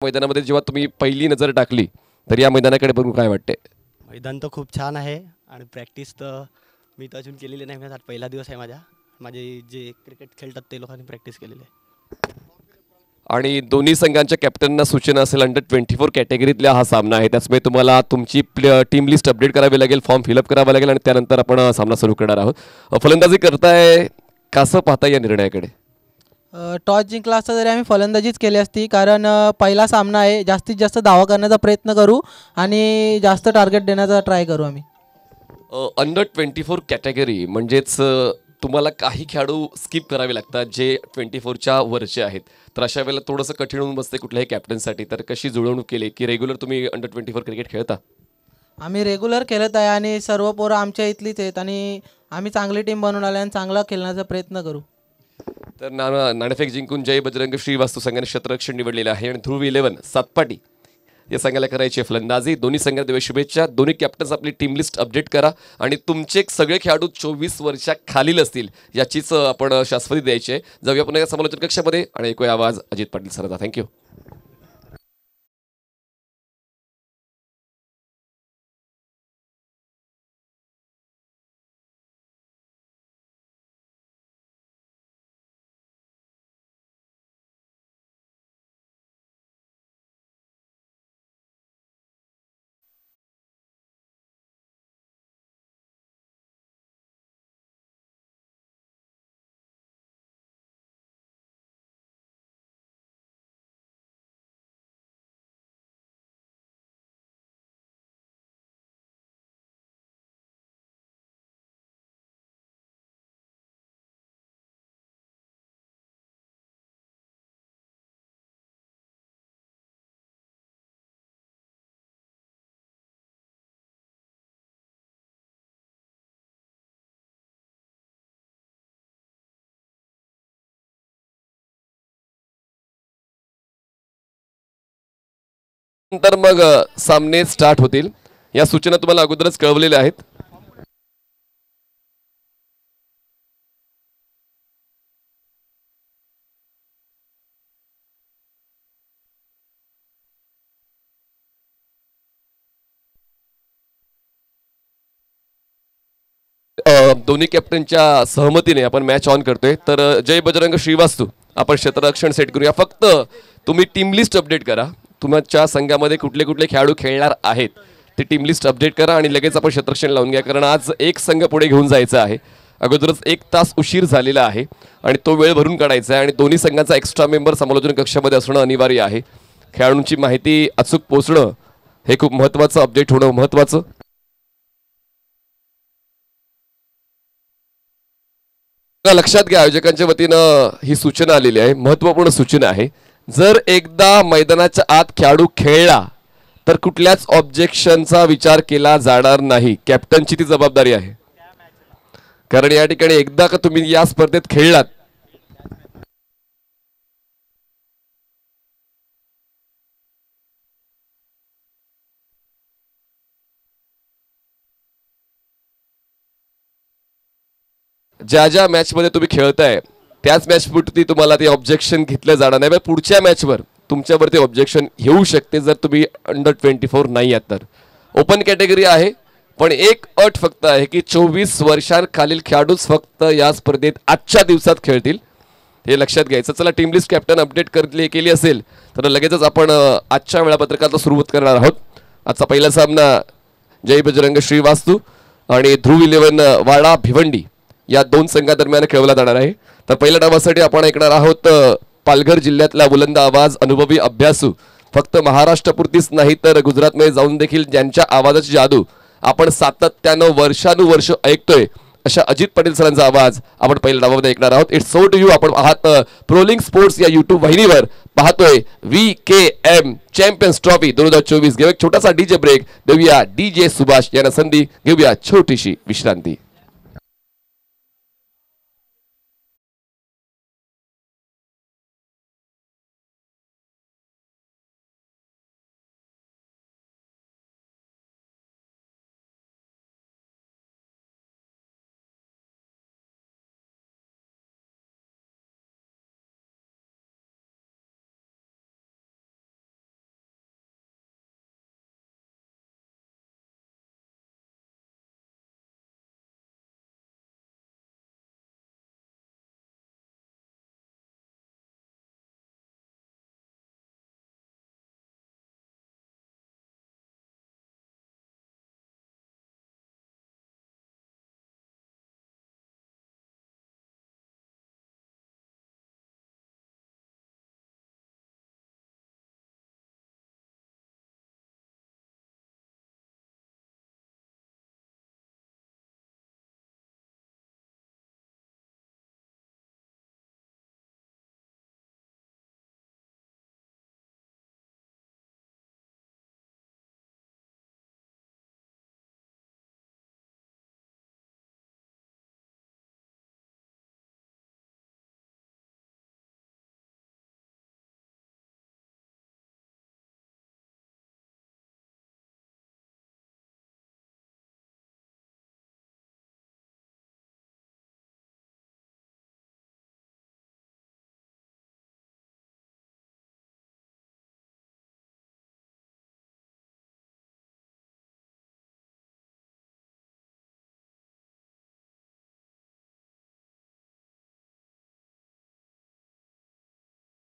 मैदानामध्ये जेव्हा तुम्ही पहिली नजर टाकली तर या मैदानाकडे बघून काय वाटते? मैदान तर खूप छान आहे आणि प्रॅक्टिस तर मी तर अजून केलेली नाही. माझा पहिला दिवस आहे माझा. माझे जे क्रिकेट खेळतात ते लोकांनी प्रॅक्टिस केलेली आहे. आणि दोन्ही संघांच्या कॅप्टनना सूचना असेल अंडर 24 कॅटेगरीतला हा सामना आहे, त्याचमुळे तुम्हाला तुमची टीम लिस्ट अपडेट करावी लागेल, फॉर्म फिलअप करावा लागेल आणि त्यानंतर आपण सामना सुरू करणार आहोत. फलंदाजी करताय, कसं पाहता या निर्णयाकडे? टॉस जिंकला असता तरी आम्ही फलंदाजीच केली असती, कारण पहिला सामना आहे. जास्तीत जास्त धावा करण्याचा प्रयत्न करू आणि जास्त टार्गेट देण्याचा ट्राय करू आम्ही. अंडर 24 कॅटेगरी म्हणजेच तुम्हाला काही खेळाडू स्किप करावे लागतात जे 24च्या वरचे आहेत, तर अशा वेळेला थोडंसं कठीण होऊन बसते कुठल्याही कॅप्टनसाठी. तर कशी जुळवणूक केली की रेग्युलर तुम्ही अंडर 24 क्रिकेट खेळता? आम्ही रेग्युलर खेळत आहे आणि सर्व पोरं आमच्या इथलीच आहेत आणि आम्ही चांगली टीम बनवून आले आणि चांगला खेळण्याचा प्रयत्न करू. तर नाणेफेक जिंकून जय बजरंग श्रीवास्तू संघाने क्षेत्ररक्षण निवडलेलं आहे आणि ध्रुव 11 सातपाटी या संघाला करायची आहे फलंदाजी. दोन्ही संघाला देऊया शुभेच्छा. दोन्ही कॅप्टन्स आपली टीम लिस्ट अपडेट करा आणि तुमचे सगळे खेळाडू 24 वर्षा खालील असतील याचीच आपण शाश्वती द्यायची आहे. जाऊया पुन्हा समालोचन कक्षामध्ये आणि ऐकूया आवाज अजित पाटील सरांचा. थँक्यू. नंतर मग सामने स्टार्ट होतील. या सूचना तुम्हाला अगोदरच कळवलेल्या आहेत. दोन्ही कॅप्टनच्या सहमतीने आपण मॅच ऑन करतोय. तर जय बजरंग श्रीवास्तू आपण क्षेत्ररक्षण सेट करूया. फक्त तुम्ही टीम लिस्ट अपडेट करा. तुमच्या संघामध्ये कुठले कुठले खेळाडू खेळणार आहेत ते टीम लिस्ट अपडेट करा आणि लगेच आपण क्षेत्ररक्षण लावून घ्या, कारण आज एक संघ पुढे घेऊन जायचा आहे. अगोदरच 1 तास उशीर झालेला आहे आणि तो वेळ भरून काढायचा आहे आणि दोन्ही संघांचा एक्स्ट्रा मेंबर समालोचन कक्षामध्ये असणं अनिवार्य आहे. खेळाडूंची माहिती अचूक पोहोचणं हे खूप महत्त्वाचं, अपडेट होणं महत्त्वाचं. लक्षात घ्या, आयोजकांच्या वतीनं ही सूचना आलेली आहे, महत्त्वपूर्ण सूचना आहे. जर एकदा मैदानाच्या आत खेळाडू खेळला तर कुठल्याच ऑब्जेक्शनचा विचार केला जाणार नाही. कॅप्टनची ती जबाबदारी आहे, कारण या ठिकाणी एकदा का तुम्ही या स्पर्धेत खेळलात ज्या ज्या मॅचमध्ये तुम्ही खेळताय त्याच मॅचपुरती तुम्हाला ते ऑब्जेक्शन घेतलं जाणार नाही. पुढच्या मॅचवर तुमच्यावरती ऑब्जेक्शन येऊ शकते जर तुम्ही अंडर 24 नाही आहात तर. ओपन कॅटेगरी आहे, पण एक अट फक्त आहे की 24 वर्षांखालील खेळाडूच फक्त या स्पर्धेत आजच्या दिवसात खेळतील, हे लक्षात घ्यायचं. चला, टीम लिस्ट कॅप्टन अपडेट केली असेल तर लगेचच आपण आजच्या वेळापत्रकाला सुरुवात करणार आहोत. आजचा पहिला सामना जय बजरंग श्रीवास्तू आणि ध्रुव 11 वाडा भिवंडी या दोन संघादरम्यान खेळवला जाणार आहे. तर पहिल्या डावासाठी आपण ऐकणार आहोत पालघर जिल्ह्यातला बुलंद आवाज, अनुभवी अभ्यासू, फक्त महाराष्ट्रापुरतीच नाही तर गुजरातमध्ये जाऊन देखील ज्यांच्या आवाजाची जादू आपण सातत्यानं वर्षानुवर्ष ऐकतोय, अशा अजित पाटील सरांचा आवाज आपण पहिल्या डावामध्ये ऐकणार आहोत. It's so to you. आपण आहात प्रोलिंग स्पोर्ट्स या YouTube वाहिनीवर, पाहतोय VKM चॅम्पियन्स ट्रॉफी 2024. घेऊया एक छोटासा डीजे ब्रेक, देऊया DJ सुभाष यांना संधी, घेऊया छोटीशी विश्रांती.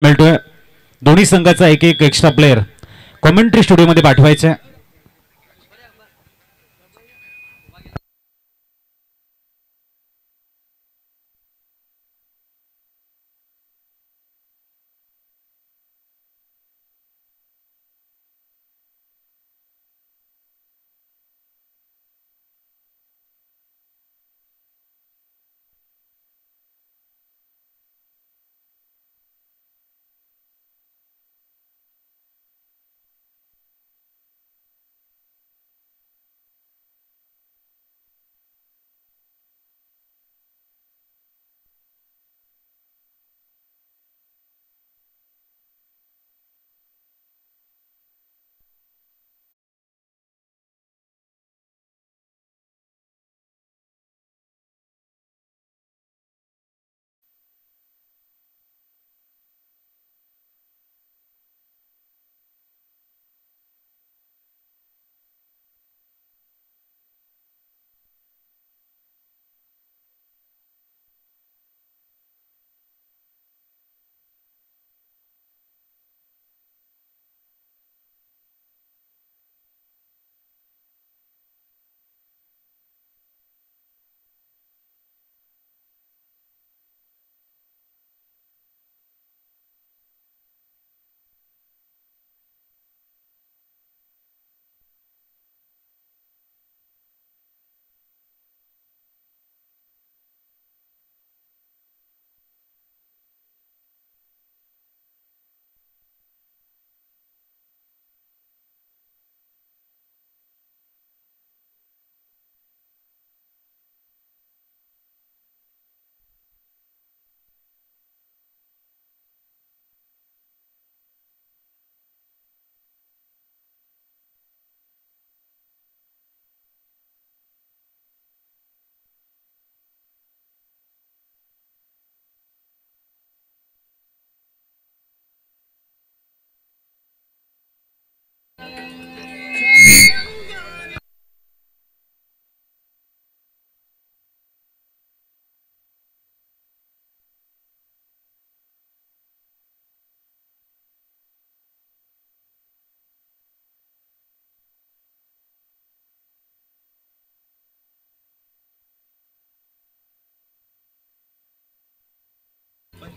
मिळतोय. दोन्ही संघाचा एक एक एक्स्ट्रा प्लेअर कॉमेंट्री स्टुडिओमध्ये पाठवायचा आहे.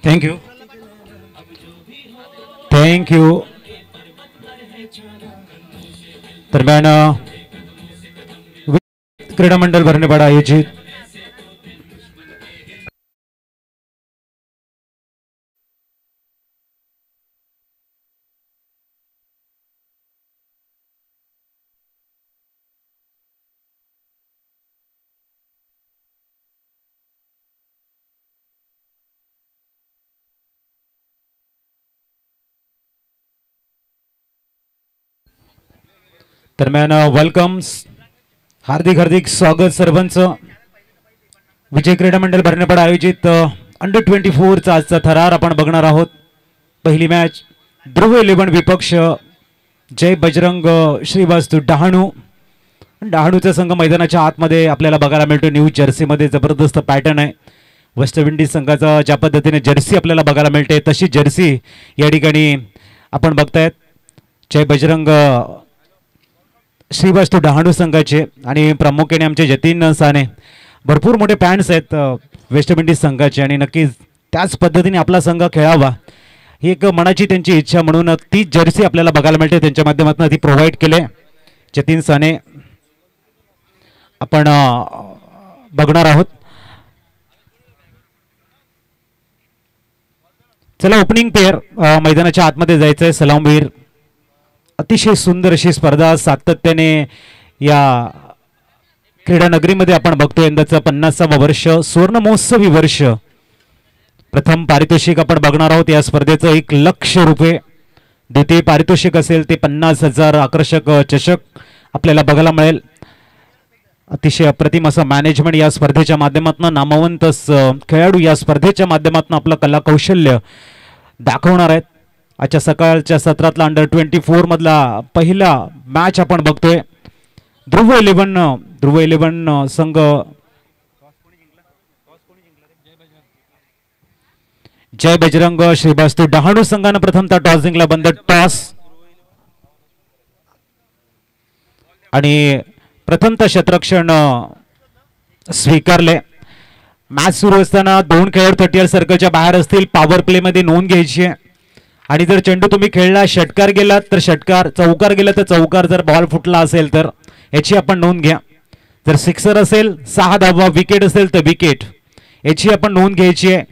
Thank you thank you. दरम्यान क्रीडा मंडळ भरणेपाडा आयोजित दरम्यान वेलकम्स हार्दिक हार्दिक स्वागत सर्वांचं. विजय क्रीडा मंडळ भरणेपाडा आयोजित अंडर 24चा आजचा थरार आपण बघणार आहोत. पहिली मॅच ध्रुव 11 विपक्ष जय बजरंग श्रीवास्तू डहाणू. डहाणूचा संघ मैदानाच्या आतमध्ये आपल्याला बघायला मिळतो. न्यू जर्सीमध्ये जबरदस्त पॅटर्न आहे. वेस्ट इंडिज संघाचा ज्या पद्धतीने जर्सी आपल्याला बघायला मिळते तशी जर्सी या ठिकाणी आपण बघतायत. जय बजरंग श्रीवास्तू डहाणू संघाचे आणि प्रामुख्याने आमचे जतीन साने भरपूर मोठे फॅन्स आहेत वेस्ट इंडिज संघाचे आणि नक्कीच त्याच पद्धतीने आपला संघ खेळावा ही एक मनाची त्यांची इच्छा म्हणून ती जर्सी आपल्याला बघायला मिळते. त्यांच्या माध्यमातून ती प्रोव्हाइड केले जतीन साने आपण बघणार आहोत. चला ओपनिंग पेअर मैदानाच्या आतमध्ये जायचं आहे. सलामवीर अतिशय सुंदर अशी स्पर्धा सातत्याने या क्रीडा नगरीमध्ये आपण बघतो. यंदाचं 50वा वर्ष सुवर्ण महोत्सवी वर्ष. प्रथम पारितोषिक आपण बघणार आहोत या स्पर्धेचं 1 लाख रुपये. द्वितीय पारितोषिक असेल ते 50,000 आकर्षक चषक आपल्याला बघायला मिळेल. अतिशय अप्रतिम असं मॅनेजमेंट या स्पर्धेच्या माध्यमातून नामवंत खेळाडू या स्पर्धेच्या माध्यमातून आपलं कला कौशल्य दाखवणार आहेत. आजच्या सकाळच्या सत्रातला अंडर 24 मधला पहिला मॅच आपण बघतोय. ध्रुव 11 संघ जय बजरंग श्रीवास्तव डहाणू संघानं प्रथमतः टॉस जिंकला. बंद टॉस आणि प्रथमतः क्षेत्ररक्षण स्वीकारले. मॅच सुरू असताना दोन खेळाडू 30 सर्कलच्या बाहेर असतील. पॉवर प्ले मध्ये नोंद घ्यायची आहे. आणि जर चेंडू तुम्ही खेळला षटकार गेला तर षटकार, चौकार गेला तर चौकार, जर बॉल फुटला असेल तर याची आपण नोंद घ्या. जर सिक्सर असेल 6 धावा, विकेट असेल तर विकेट, याची आपण नोंद घ्यायची आहे.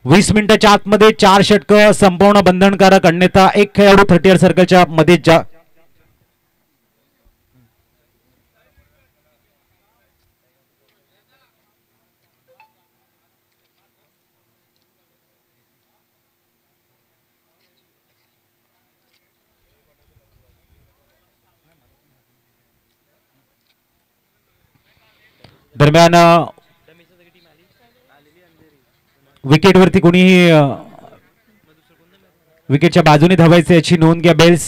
20 मिनिटाच्या आतमध्ये 4 षटकं संपवणं बंधनकारक, अन्यथा एक खेळाडू 30 सर्कलच्या मध्ये जा. दरम्यान विकेटवरती कोणीही विकेटच्या बाजूने धावायचे याची नोंद घ्या. बेल्स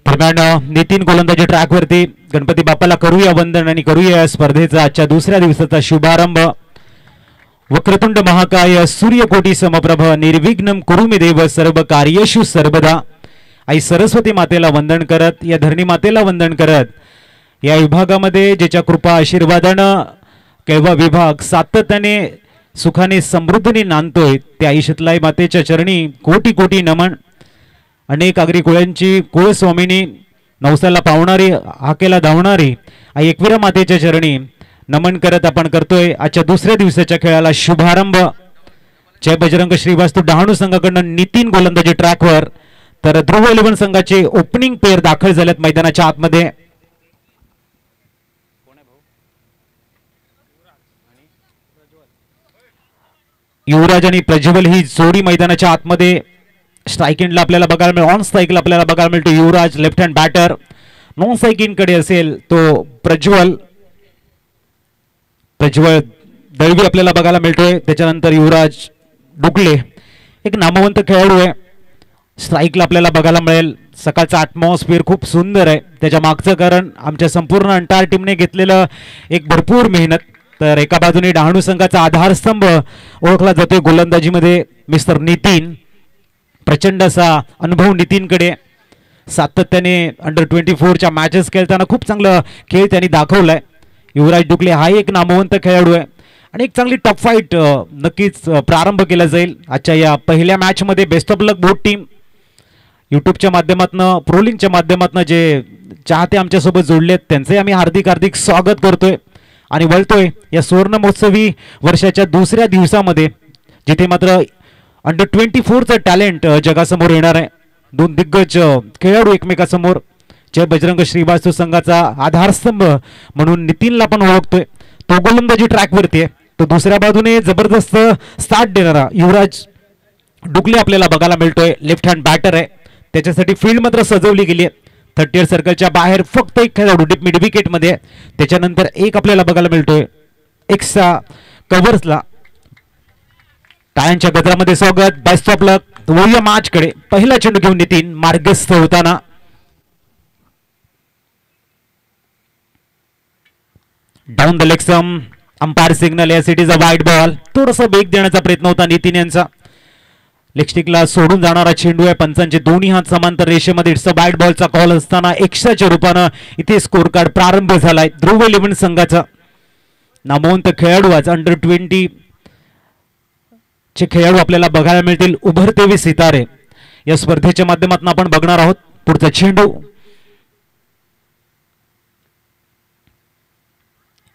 दरम्यान नितीन गोलंदाजी ट्रॅकवरती. गणपती बाप्पाला करूया वंदन आणि करूया स्पर्धेचा आजच्या दुसऱ्या दिवसाचा शुभारंभ. वक्रतुंड महाकाय सूर्यकोटी समप्रभ निर्विघ्नं कुरु मे देव सर्व कार्येषु सर्वदा. आई सरस्वती मातेला वंदन करत, या धरणी मातेला वंदन करत, या विभागामध्ये ज्याच्या कृपा आशीर्वादानं केवळ विभाग सातत्याने सुखाने समृद्धीने नांदतोय त्या आई शीतलाई मातेच्या चरणी कोटी कोटी नमन. अनेक आगरी कुळांची कुळस्वामिनी, नवसाला पावणारी, हाकेला धावणारी आई एकविरा मातेच्या चरणी नमन करत आपण करतोय आजच्या दुसऱ्या दिवसाच्या खेळाला शुभारंभ. जय बजरंग श्रीवास्तव डहाणू संघाकडून नितीन गोलंदाजी ट्रॅकवर, तर ध्रुव 11 संघाचे ओपनिंग पेअर दाखल झालेत मैदानाच्या आतमध्ये. युवराज आणि प्रज्वल ही जोडी मैदानाच्या आतमध्ये. स्ट्राइक एंडला आपल्याला बघायला मिळेल, ऑन स्ट्राइकला आपल्याला बघायला मिळतो Yuvraj, left hand batter. Non strike end कडे असेल तो प्रज्वल दळवी आपल्याला बघायला मिळतोय. त्याच्यानंतर युवराज डुकले, एक नामवंत खेळाडू आहे. स्ट्राइकला आपल्याला बघायला मिळेल. सकाळचा ॲटमॉस्फिअर खूप सुंदर आहे. त्याच्या मागचं कारण आमच्या संपूर्ण अंटायर टीमने घेतलेलं एक भरपूर मेहनत. तर एका बाजूने डहाणू संघाचा आधारस्तंभ ओळखला जातोय गोलंदाजीमध्ये मिस्टर नितीन. प्रचंड असा अनुभव नितीनकडे. सातत्याने अंडर 24च्या मॅचेस खेळताना खूप चांगलं खेळ त्यांनी दाखवलाय. युवराज डुकले हा एक नामवंत खेळाडू आहे आणि एक चांगली टफ फाईट नक्कीच प्रारंभ केला जाईल आजच्या या पहिल्या मॅचमध्ये. Best of luck both team. यूट्यूबच्या माध्यमातून, प्रोलिंगच्या माध्यमातून जे चाहते आमच्यासोबत जोडलेत त्यांचे आम्ही हार्दिक स्वागत करतोय आणि वळतोय या सुवर्ण महोत्सवी वर्षाच्या दुसऱ्या दिवसामध्ये, जिथे मात्र अंडर 24चं टॅलेंट जगासमोर येणार आहे. दोन दिग्गज खेळाडू एकमेकासमोर. जय बजरंग श्रीवास्तव संघाचा आधारस्तंभ म्हणून नितीनला पण ओळखतोय. तो गोलंदाजी ट्रॅकवरती आहे. तो दुसऱ्या बाजूने जबरदस्त स्टार्ट देणारा युवराज डुकले आपल्याला बघायला मिळतोय. लेफ्ट हँड बॅटर आहे. त्याच्यासाठी फील्ड मात्र सजवली गेली आहे. 30 सर्कलच्या बाहेर फक्त एक खेळाडू मिड विकेट मध्ये. त्याच्यानंतर एक आपल्याला बघायला मिळतोय एक्स्ट्रा कव्हर्सला. टाळ्यांच्या गजरामध्ये स्वागत. Best of luck. वळूया मॅच कडे. पहिला चेंडू घेऊन नितीन मार्गस्थ होताना. Down the leg some. Umpire signal. Yes it is a wide ball. थोडासा वेग देण्याचा प्रयत्न होता नितीन यांचा. लेगस्टिकला सोडून जाणारा चेंडू आहे. पंचांचे दोन्ही हात समांतर रेषेमध्ये. इट्स अ वाईड बॉलचा कॉल असताना एक्स्ट्राच्या रूपानं इथे स्कोर कार्ड प्रारंभ झालाय ध्रुव 11 संघाचा. नामवंत खेळाडू आज अंडर 20 चे खेळाडू आपल्याला बघायला मिळतील. उभरतेवे सितारे या स्पर्धेच्या माध्यमातून आपण बघणार आहोत. पुढचा चेंडू.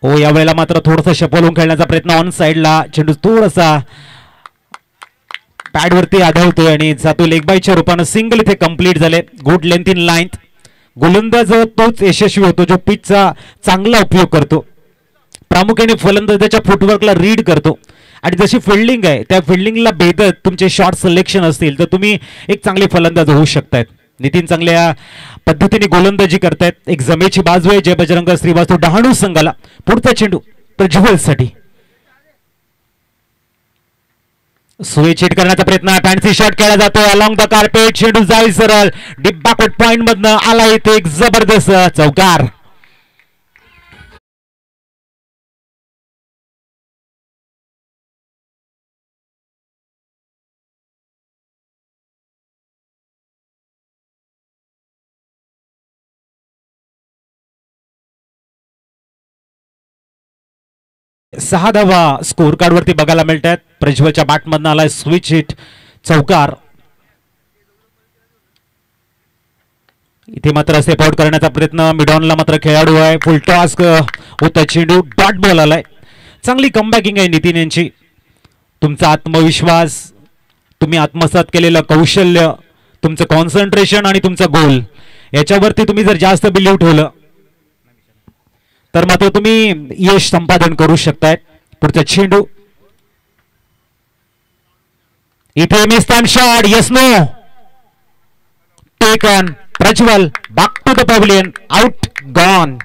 हो, यावेळेला मात्र थोडासा शपलून खेळण्याचा प्रयत्न. ऑन साइडला चेंडू थोडासा पॅडवरती आढळतोय आणि जातो लेग बायच्या रूपानं. सिंगल इथे कंप्लीट झाले. Good length in line. गोलंदाज तोच यशस्वी होतो जो पिचचा चांगला उपयोग करतो. प्रामुख्याने फलंदाजाच्या फुटवर्कला रीड करतो आणि जशी फिल्डिंग आहे त्या फिल्डिंगला भेदत तुमचे शॉट सिलेक्शन असतील तर तुम्ही एक चांगले फलंदाज होऊ शकतायत. नितीन चांगल्या पद्धतीने गोलंदाजी करतायत. एक जमेची बाजू आहे जय बजरंग श्रीवास्तव डहाणू संघाला. पुढचा चेंडू प्रज्वल साठी. स्विच हिट करण्याचा प्रयत्न, फॅन्सी शॉट केला जातो अलॉंग द कार्पेट, चेंडू जाईल सरळ डीप बॅकवर्ड पॉइंट मधनं आला इथे एक जबरदस्त चौकार. सहा धावा स्कोर कार्ड वरती बघायला मिळतात. प्रज्वलच्या बॅटमधनं आलाय स्विच हिट चौकार. इथे मात्र स्टेप आउट करण्याचा प्रयत्न, मिडॉनला मात्र खेळाडू आहे, फुल टॉस होता चेंडू, डॉट बॉल आलाय. चांगली कमबॅकिंग आहे नितीन यांची. तुमचा आत्मविश्वास, तुम्ही आत्मसात केलेलं कौशल्य, तुमचं कॉन्सन्ट्रेशन आणि तुमचा गोल याच्यावरती तुम्ही जर जास्त बिलीव्ह ठेवलं तर मात्र तुम्ही यश संपादन करू शकताय. पुढचा चेंडू इथे miss time shot, yes know taken. Prajwal back to the pavilion, out, gone.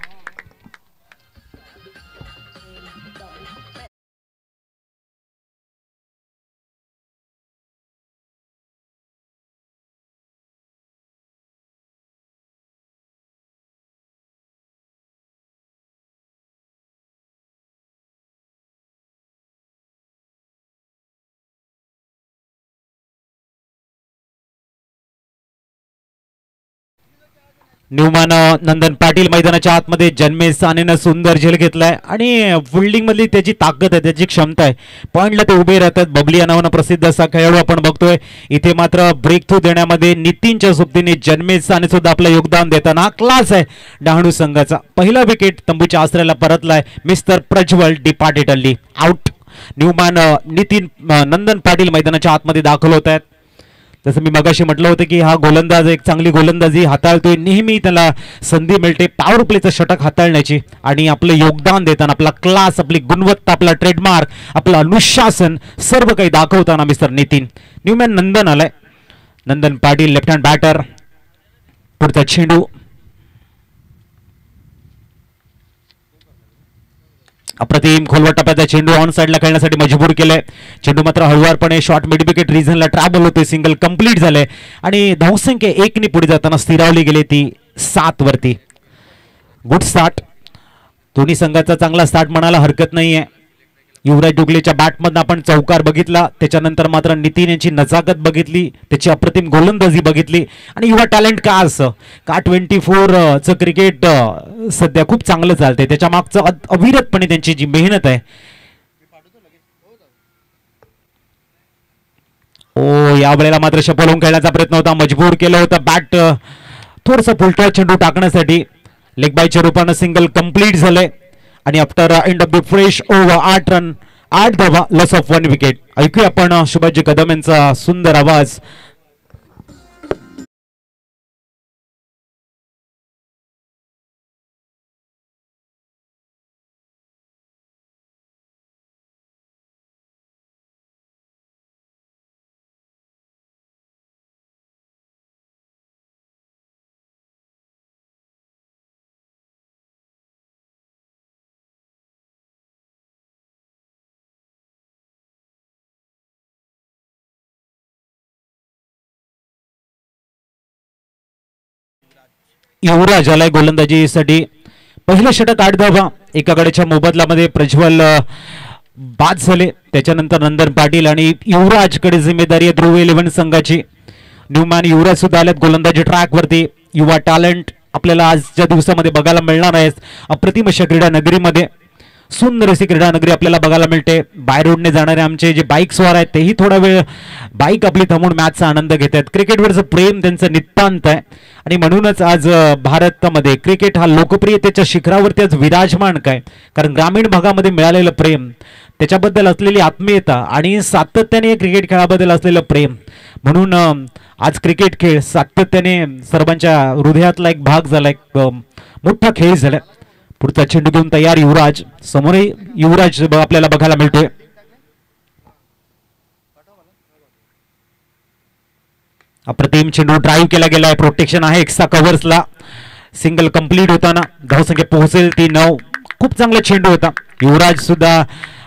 Newman Nandan Patil मैदानाच्या आतमध्ये जन्मेश सानेनं सुंदर झेल घेतलाय आणि फिल्डिंग मधली त्याची ताकद आहे, त्याची क्षमता आहे. पॉइंटला ते उभे राहतात. बबली या नावानं प्रसिद्ध असा खेळाडू आपण बघतोय. इथे मात्र ब्रेक थ्रू देण्यामध्ये नितीनच्या सोबतीने जन्मेश साने सुद्धा आपलं योगदान देताना क्लास आहे डहाणू संघाचा. पहिला विकेट तंबूच्या आसऱ्याला परतलाय. Mister Prajwal departed early, out. New man Nitin Nandan Patil मैदानाच्या आतमध्ये दाखल होत आहेत. जसं मी मगाशी म्हटलं होतं की हा गोलंदाज एक चांगली गोलंदाजी हाताळतोय, नेहमी त्याला संधी मिळते पॉवर प्लेचं षटक हाताळण्याची आणि आपलं योगदान देताना आपला क्लास, आपली गुणवत्ता, आपला ट्रेडमार्क, आपलं अनुशासन सर्व काही दाखवताना मिस्टर नितीन. न्यूमॅन नंदन आलाय. Nandan Patil left hand batter. पुढचा चेंडू अप्रतिम खोलवर टप्प्याचा चेंडू ऑन साइडला खेळण्यासाठी मजबूर केलंय. चेंडू मात्र हळुवारपणे शॉर्ट मिड विकेट रिझनला ट्रॅव्हल होते. सिंगल कंप्लीट झालंय आणि धावसंख्या 1 ने पुढे जाताना स्थिरावली गेली ती 7 वरती. Good start. दोन्ही संघाचा चांगला स्टार्ट म्हणायला हरकत नाहीये. युवराज डुगलेच्या बॅटमधनं आपण चौकार बघितला, त्याच्यानंतर मात्र नितीन यांची नजाकत बघितली, त्याची अप्रतिम गोलंदाजी बघितली आणि युवा टॅलेंट का असं का 24चं क्रिकेट सध्या खूप चांगलं चालतंय. त्याच्या मागचं अविरतपणे त्यांची जी मेहनत आहे. ओ या वेळेला मात्र शपल खेळण्याचा प्रयत्न होता, मजबूर केलं होतं बॅट थोडंसं फुलटॉस चेंडू टाकण्यासाठी. लेग बायच्या रूपानं सिंगल कंप्लीट झालंय आणि after end of the fresh over 8 run 8 धावा, लॉस ऑफ 1 विकेट. ऐकूया आपण शुभाजी कदम यांचा सुंदर आवाज. युवराज आलाय गोलंदाजीसाठी. पहिलं षटक 8 धावा, एका गड्याच्या मोबदल्यामध्ये प्रज्वल बाद झाले. त्याच्यानंतर नंदन पाटील आणि युवराजकडे जिम्मेदारी आहे ध्रुव 11 संघाची. न्यूमॅन युवराज सुद्धा आलेत गोलंदाजी ट्रॅक वरती. युवा टॅलेंट आपल्याला आजच्या दिवसामध्ये बघायला मिळणार आहे. अप्रतिम अशा क्रीडा नगरीमध्ये सुंदर अशी क्रीडा नगरी आपल्याला बघायला मिळते. बाय रोडने जाणारे आमचे जे बाईक स्वार आहेत तेही थोडा वेळ बाईक आपली थांबून मॅचचा आनंद घेत आहेत. क्रिकेटवरचं प्रेम त्यांचं नितांत आहे आणि म्हणूनच आज भारतामध्ये क्रिकेट हा लोकप्रियतेच्या शिखरावरती आज विराजमान काय, कारण ग्रामीण भागामध्ये मिळालेलं प्रेम, त्याच्याबद्दल असलेली आत्मीयता आणि सातत्याने क्रिकेट खेळाबद्दल असलेलं प्रेम, म्हणून आज क्रिकेट खेळ सातत्याने सर्वांच्या हृदयातला एक भाग झाला, एक मोठा खेळ झाला. पुढचा चेंडू घेऊन तयार युवराज. समोरही युवराज आपल्याला बघायला मिळतोय. अप्रतिम चेंडू ड्राईव्ह केला गेलाय. प्रोटेक्शन आहे एक्स्ट्रा कव्हर्सला. सिंगल कंप्लीट होताना धावसंख्या पोहोचेल ती 9. खूप चांगला चेंडू होता. युवराज सुद्धा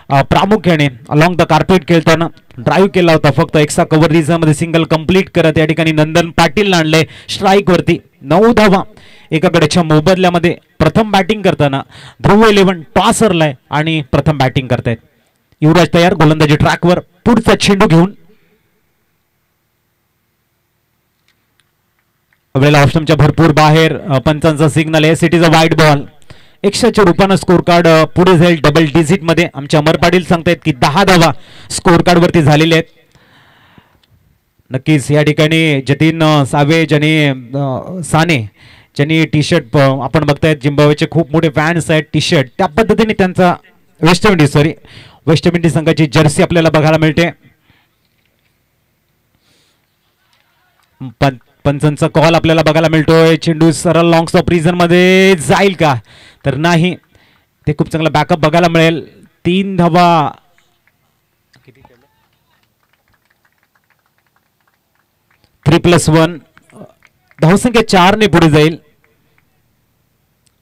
प्रामुख्याने अलॉंग द कार्पेट खेळताना ड्राईव्ह केला होता. फक्त एक्स्ट्रा कव्हर रिझनमध्ये सिंगल कंप्लीट करत या ठिकाणी नंदन पाटील आणले स्ट्राईक वरती. 9 धावा एका गड्याच्या मोबदल्यामध्ये. प्रथम बॅटिंग करताना ध्रुव 11 टॉस हरलाय आणि प्रथम बॅटिंग करतायत. युवराज तयार गोलंदाजी ट्रॅकवर. पुढचा चेंडू घेऊन वेळेला ऑप्शनच्या भरपूर बाहेर. पंचांचा सिग्नल आहे. It is a wide ball. 100च्या रूपानं स्कोर कार्ड पुढे जाईल डबल डिजिट मध्ये. आमचे अमर पाटील सांगतायत की 10 धावा स्कोर कार्ड वरती झालेले आहेत. नक्कीच या ठिकाणी जतीन सावेज आणि साने ज्यांनी टी शर्ट आपण बघतायत झिम्बाब्वेचे खूप मोठे फॅन्स आहेत. टी शर्ट त्या पद्धतीने त्यांचा वेस्ट इंडिज संघाची जर्सी आपल्याला बघायला मिळते. पंचांचा कॉल आपल्याला बघायला मिळतोय. चेंडू सरळ लॉंग स्टॉप रिजन मध्ये जाईल का तर नाही. ते खूप चांगला बॅकअप बघायला मिळेल. 3 धावा 3+1 धावसंख्या 4 ने पुढे जाईल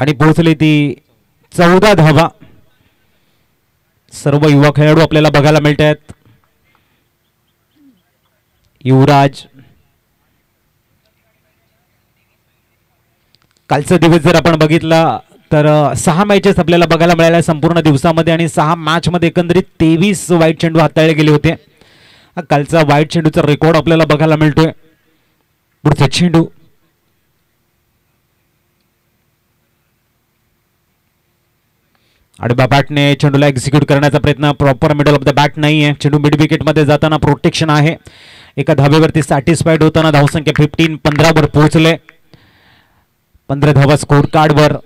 आणि पोहोचली ती 14 धावा. सर्व युवा खेळाडू आपल्याला बघायला मिळत आहेत. युवराज कालचा दिवस जर आपण बघितला तर 6 मॅचेस आपल्याला बघायला मिळाल्या संपूर्ण दिवसामध्ये आणि 6 मॅच मध्ये एकंदरीत 23 वाईट चेंडू हाताळले गेले होते. कालचा वाईट चेंडूचा रेकॉर्ड आपल्याला बघायला मिळतोय. पुढचा चेंडू आडव्या बॅटने चेंडूला एक्झिक्यूट करण्याचा प्रयत्न. Proper middle of the bat नाही आहे. चेंडू मिड विकेट मध्ये जाताना प्रोटेक्शन आहे. एका धावेवरती सॅटिस्फाईड होताना धावसंख्या 15 वर पोहोचले. 15 धावा स्कोर कार्ड वर.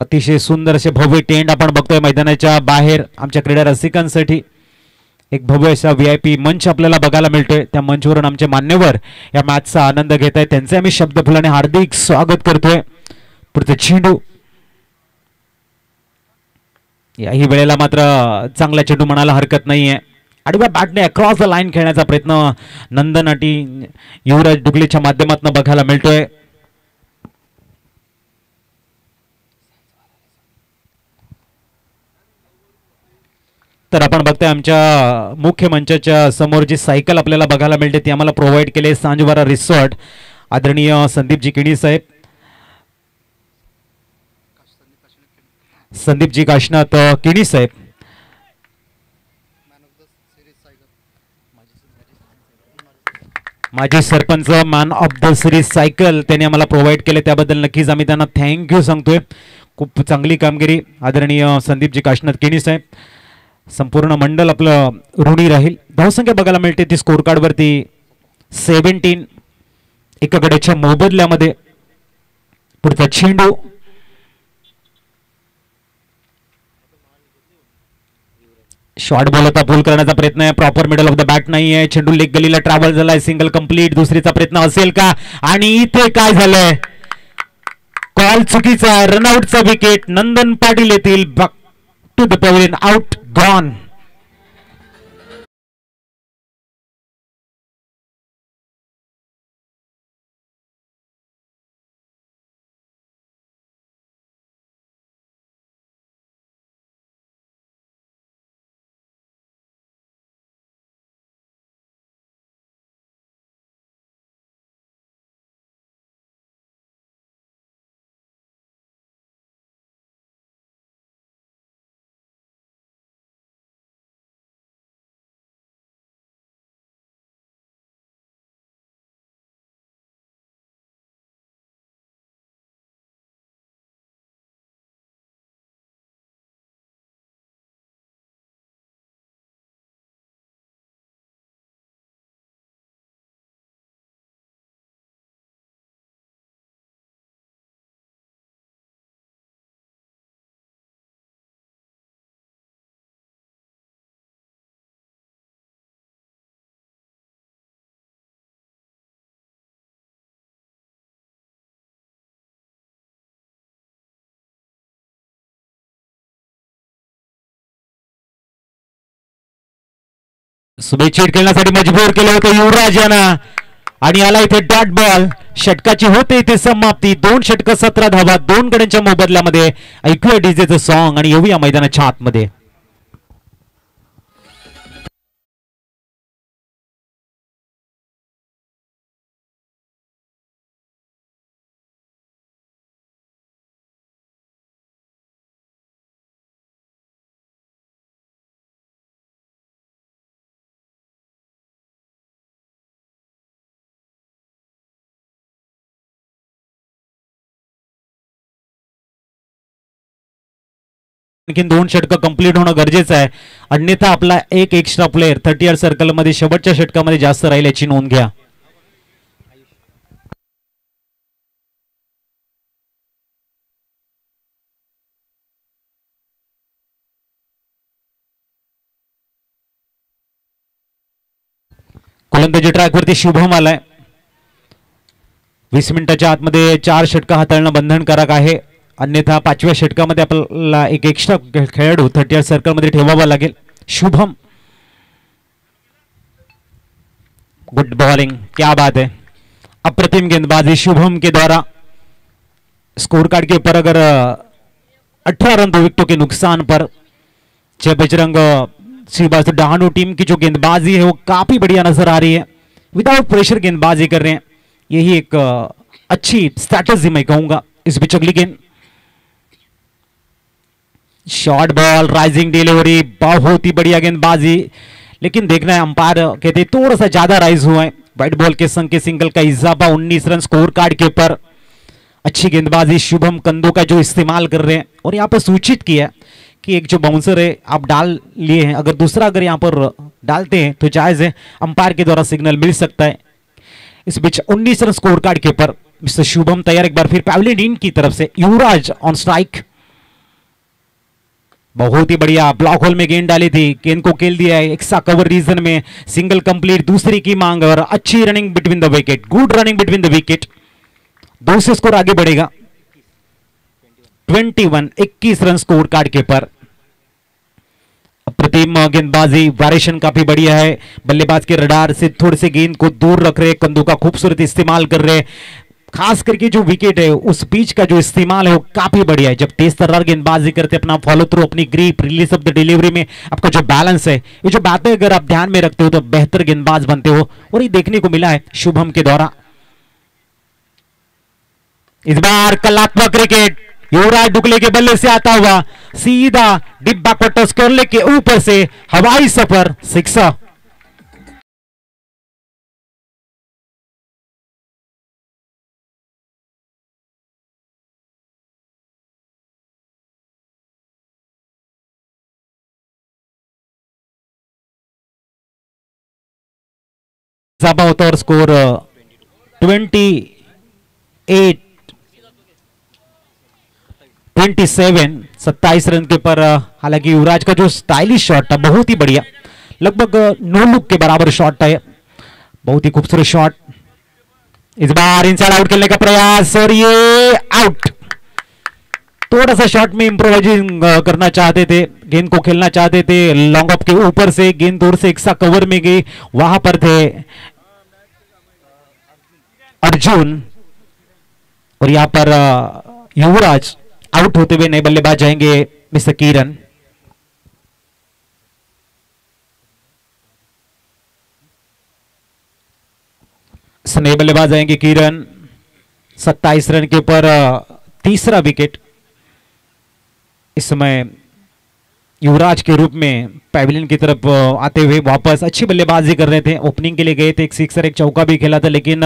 अतिशय सुंदर असे भव्य टेंट आपण बघतोय मैदानाच्या बाहेर. आमच्या क्रीडा रसिकांसाठी एक भव्य असा VIP मंच आपल्याला बघायला मिळतोय. त्या मंचवरून आमचे मान्यवर या मॅचचा आनंद घेत आहेत. त्यांचे आम्ही शब्दफुलाने हार्दिक स्वागत करतोय. पुढचा चेंडू याही वेळेला मात्र चांगला चेंडू म्हणायला हरकत नाहीये. आडव्या बॅटने अक्रॉस द लाईन खेळण्याचा प्रयत्न नंदन अटी युवराज डुगलेच्या माध्यमातून बघायला मिळतोय. तर आपण बघताय आमच्या मुख्य मंचाच्या समोर जी सायकल आपल्याला बघायला मिळते ती आम्हाला प्रोव्हाइड केले सांजवारा रिसॉर्ट आदरणीय संदीपजी किणी साहेब. संदीपजी काशनाथ किणी साहेब माजी sarpanch man of the series cycle त्यांनी आम्हाला प्रोव्हाइड केले. त्याबद्दल नक्कीच आम्ही त्यांना थँक्यू सांगतोय. खूप चांगली कामगिरी आदरणीय संदीपजी काशनाथ किणी साहेब. संपूर्ण मंडळ आपलं ऋणी राहील. धावसंख्या बघायला मिळते ती स्कोर कार्ड वरती 17 एका गड्याच्या मोबदल्यामध्ये. पुढचा चेंडू शॉर्ट बॉल होता. पुल करण्याचा प्रयत्न आहे. Proper middle of the bat नाही आहे. चेंडू लेग गलीला ट्रॅव्हल झालाय. Single complete. दुसरीचा प्रयत्न असेल का आणि इथे काय झालंय कॉल चुकीचा. रनआउटचा विकेट. नंदन पाटील येतील to the pavilion. Out gone. शुभेच्छा खेळण्यासाठी मजबूर केलं होतं युवराज यांना आणि आला इथे डॉट बॉल. षटकाची होते इथे समाप्ती. 2 षटक 17 धावा 2 गड्यांच्या मोबदल्यामध्ये. ऐकूया डीजेचं सॉन्ग आणि येऊया मैदानाच्या आतमध्ये. आणखीन 2 षटकं कंप्लीट होणं गरजेचं आहे, अन्यथा आपला एक एक्स्ट्रा प्लेअर 30 यार्ड सर्कलमध्ये शेवटच्या षटकामध्ये जास्त राहील याची नोंद घ्या. गोलंदाजी ट्रॅकवरती शुभम आलाय. 20 मिनिटाच्या आतमध्ये 4 षटकं हाताळणं बंधनकारक आहे, अन्यथा 5व्या षटकामध्ये आपल्याला एक एक्स्ट्रा खेळाडू 30 यार्ड सर्कलमध्ये ठेवावा लागेल. शुभम, गुड बॉलिंग, क्या बात है, अप्रतिम गेंदबाजी शुभम के द्वारा. स्कोर कार्ड के ऊपर अगर 18 रन 2 विकेटों के नुकसान पर जय बजरंग श्रीवास्तव डहाणू टीम की जो गेंदबाजी है वो काफी बढ़िया नजर आ रही है, विदाउट प्रेशर गेंदबाजी कर रहे हैं, यही एक अच्छी स्ट्रैटेजी मैं कहूंगा. इस बीच अगली गेंद, शॉर्ट बॉल, राइजिंग डिलीवरी, बहुत ही बढ़िया गेंदबाजी, लेकिन देखना है अंपायर कहते हैं थोड़ा सा ज्यादा राइज हुआ है. व्हाइट बॉल के संग के सिंगल का इजाफा, 19 रन स्कोर कार्ड के ऊपर. अच्छी गेंदबाजी शुभम कंदो का जो इस्तेमाल कर रहे हैं, और यहाँ पर सूचित किया कि एक जो बाउंसर है आप डाल लिए हैं, अगर दूसरा अगर यहाँ पर डालते हैं तो जायज है, अंपायर के द्वारा सिग्नल मिल सकता है. इस बीच 19 रन स्कोर कार्ड के ऊपर मिस्टर शुभम तैयार. एक बार फिर पैवेलियन टीम की तरफ से युवराज ऑन स्ट्राइक. बहुत ही बढ़िया ब्लॉक होल में गेंद डाली थी, गेंद को खेल दिया है एक्स्ट्रा कवर रीजन में, सिंगल कंप्लीट, दूसरी की मांग और अच्छी running between the wicket, good running between the wicket. 2 say score आगे बढ़ेगा. 21 रन स्कोर कार्ड के ऊपर. अप्रतिम गेंदबाजी, वेरिएशन काफी बढ़िया है, बल्लेबाज के रडार से थोड़े से गेंद को दूर रख रहे, कंदू का खूबसूरत इस्तेमाल कर रहे, खास करके जो विकेट है उस पिच का जो इस्तेमाल है वो काफी बढ़िया है. जब तेज तर्रार गेंदबाजी करते, अपना फॉलो थ्रू, अपनी grip, release of the delivery में आपका जो बैलेंस है, ये जो बातें अगर आप ध्यान में रखते हो तो बेहतर गेंदबाज बनते हो, और ये देखने को मिला है शुभम के द्वारा. इस बार कलात्मक क्रिकेट, युवराज डुकले के बल्ले से आता हुआ सीधा डिब्बा को टच कर लेके ऊपर से हवाई सफर, सिक्सर. जाबा होता और स्कोर 27 रन के ऊपर. हालांकि युवराज का जो स्टाइलिश शॉट था बहुत ही बढ़िया, लगभग नो लुक के बराबर शॉट था, बहुत ही खूबसूरत शॉट. इस बार इनसाइड आउट खेलने का प्रयास और ये आउट. थोड़ा सा शॉट में इंप्रोवाइजिंग करना चाहते थे, गेंद को खेलना चाहते थे लॉन्ग ऑफ के ऊपर से, गेंद दूर से एक्स्ट्रा कवर में गई, वहां पर थे अर्जुन, और यहां पर युवराज आउट होते हुए नए बल्लेबाज जाएंगे मिस्टर किरण. नए बल्लेबाज आएंगे किरण. 27 रन के ऊपर तीसरा विकेट. इस समय युवराज के रूप में पैविलियन की तरफ आते हुए वापस अच्छी बल्लेबाजी कर रहे थे. ओपनिंग के लिए गए थे, एक सिक्सर एक चौका भी खेला था, लेकिन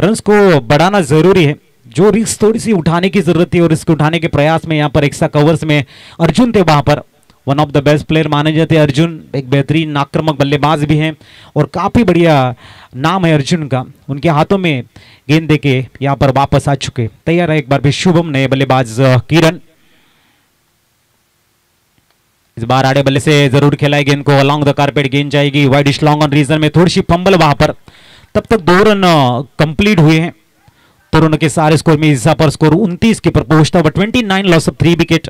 रन्स को बढ़ाना जरूरी है, जो रिस्क थोड़ी सी उठाने की जरूरत थी और रिस्क उठाने के प्रयास में यहाँ पर एक्स्ट्रा कवर्स में अर्जुन थे. वहां पर one of the best player माने जाते अर्जुन, एक बेहतरीन आक्रामक बल्लेबाज भी हैं और काफी बढ़िया नाम है अर्जुन का. उनके हाथों में गेंद देके यहाँ पर वापस आ चुके. तैयार है एक बार भी शुभम, नए बल्लेबाज किरण. इस बार आड़े बल्ले से जरूर खेला है गेंद को, अलॉन्ग द कारपेट गेंद जाएगी, वाइड लॉन्ग ऑन रीजन में, थोड़ी सी फंबल वहां पर. तब तक 2 रन कंप्लीट हुए हैं. तो रनों के सारे स्कोर में इजाफा पर स्कोर 29 के ऊपर पहुंचता हुआ 29 loss of 3 wicket.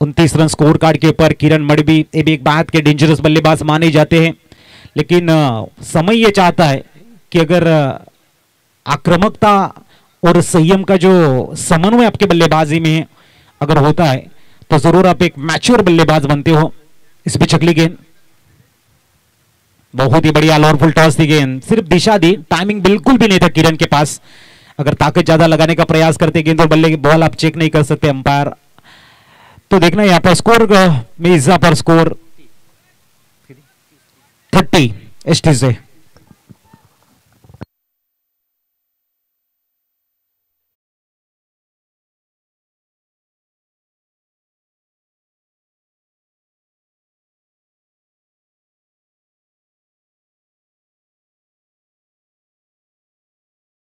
29 run score card के ऊपर किरण मडवी, ये भी एक बात के डेंजरस बल्लेबाज माने जाते हैं, लेकिन समय ये चाहता है कि अगर आक्रामकता और संयम का जो समन्वय आपके बल्लेबाजी में अगर होता है तो जरूर आप एक मैच्योर बल्लेबाज बनते हो. इस बीच अगली गेंद, बहुत ही बढ़िया लॉन्ग टॉस थी गेंद, सिर्फ दिशा दी, टाइमिंग बिल्कुल भी नहीं था किरण के पास. अगर ताकत ज्यादा लगाने का प्रयास करते गेंद और बल्ले की बॉल आप चेक नहीं कर सकते अंपायर. तो देखना यहां पर स्कोर में इजाफा पर स्कोर 30 एसटी से.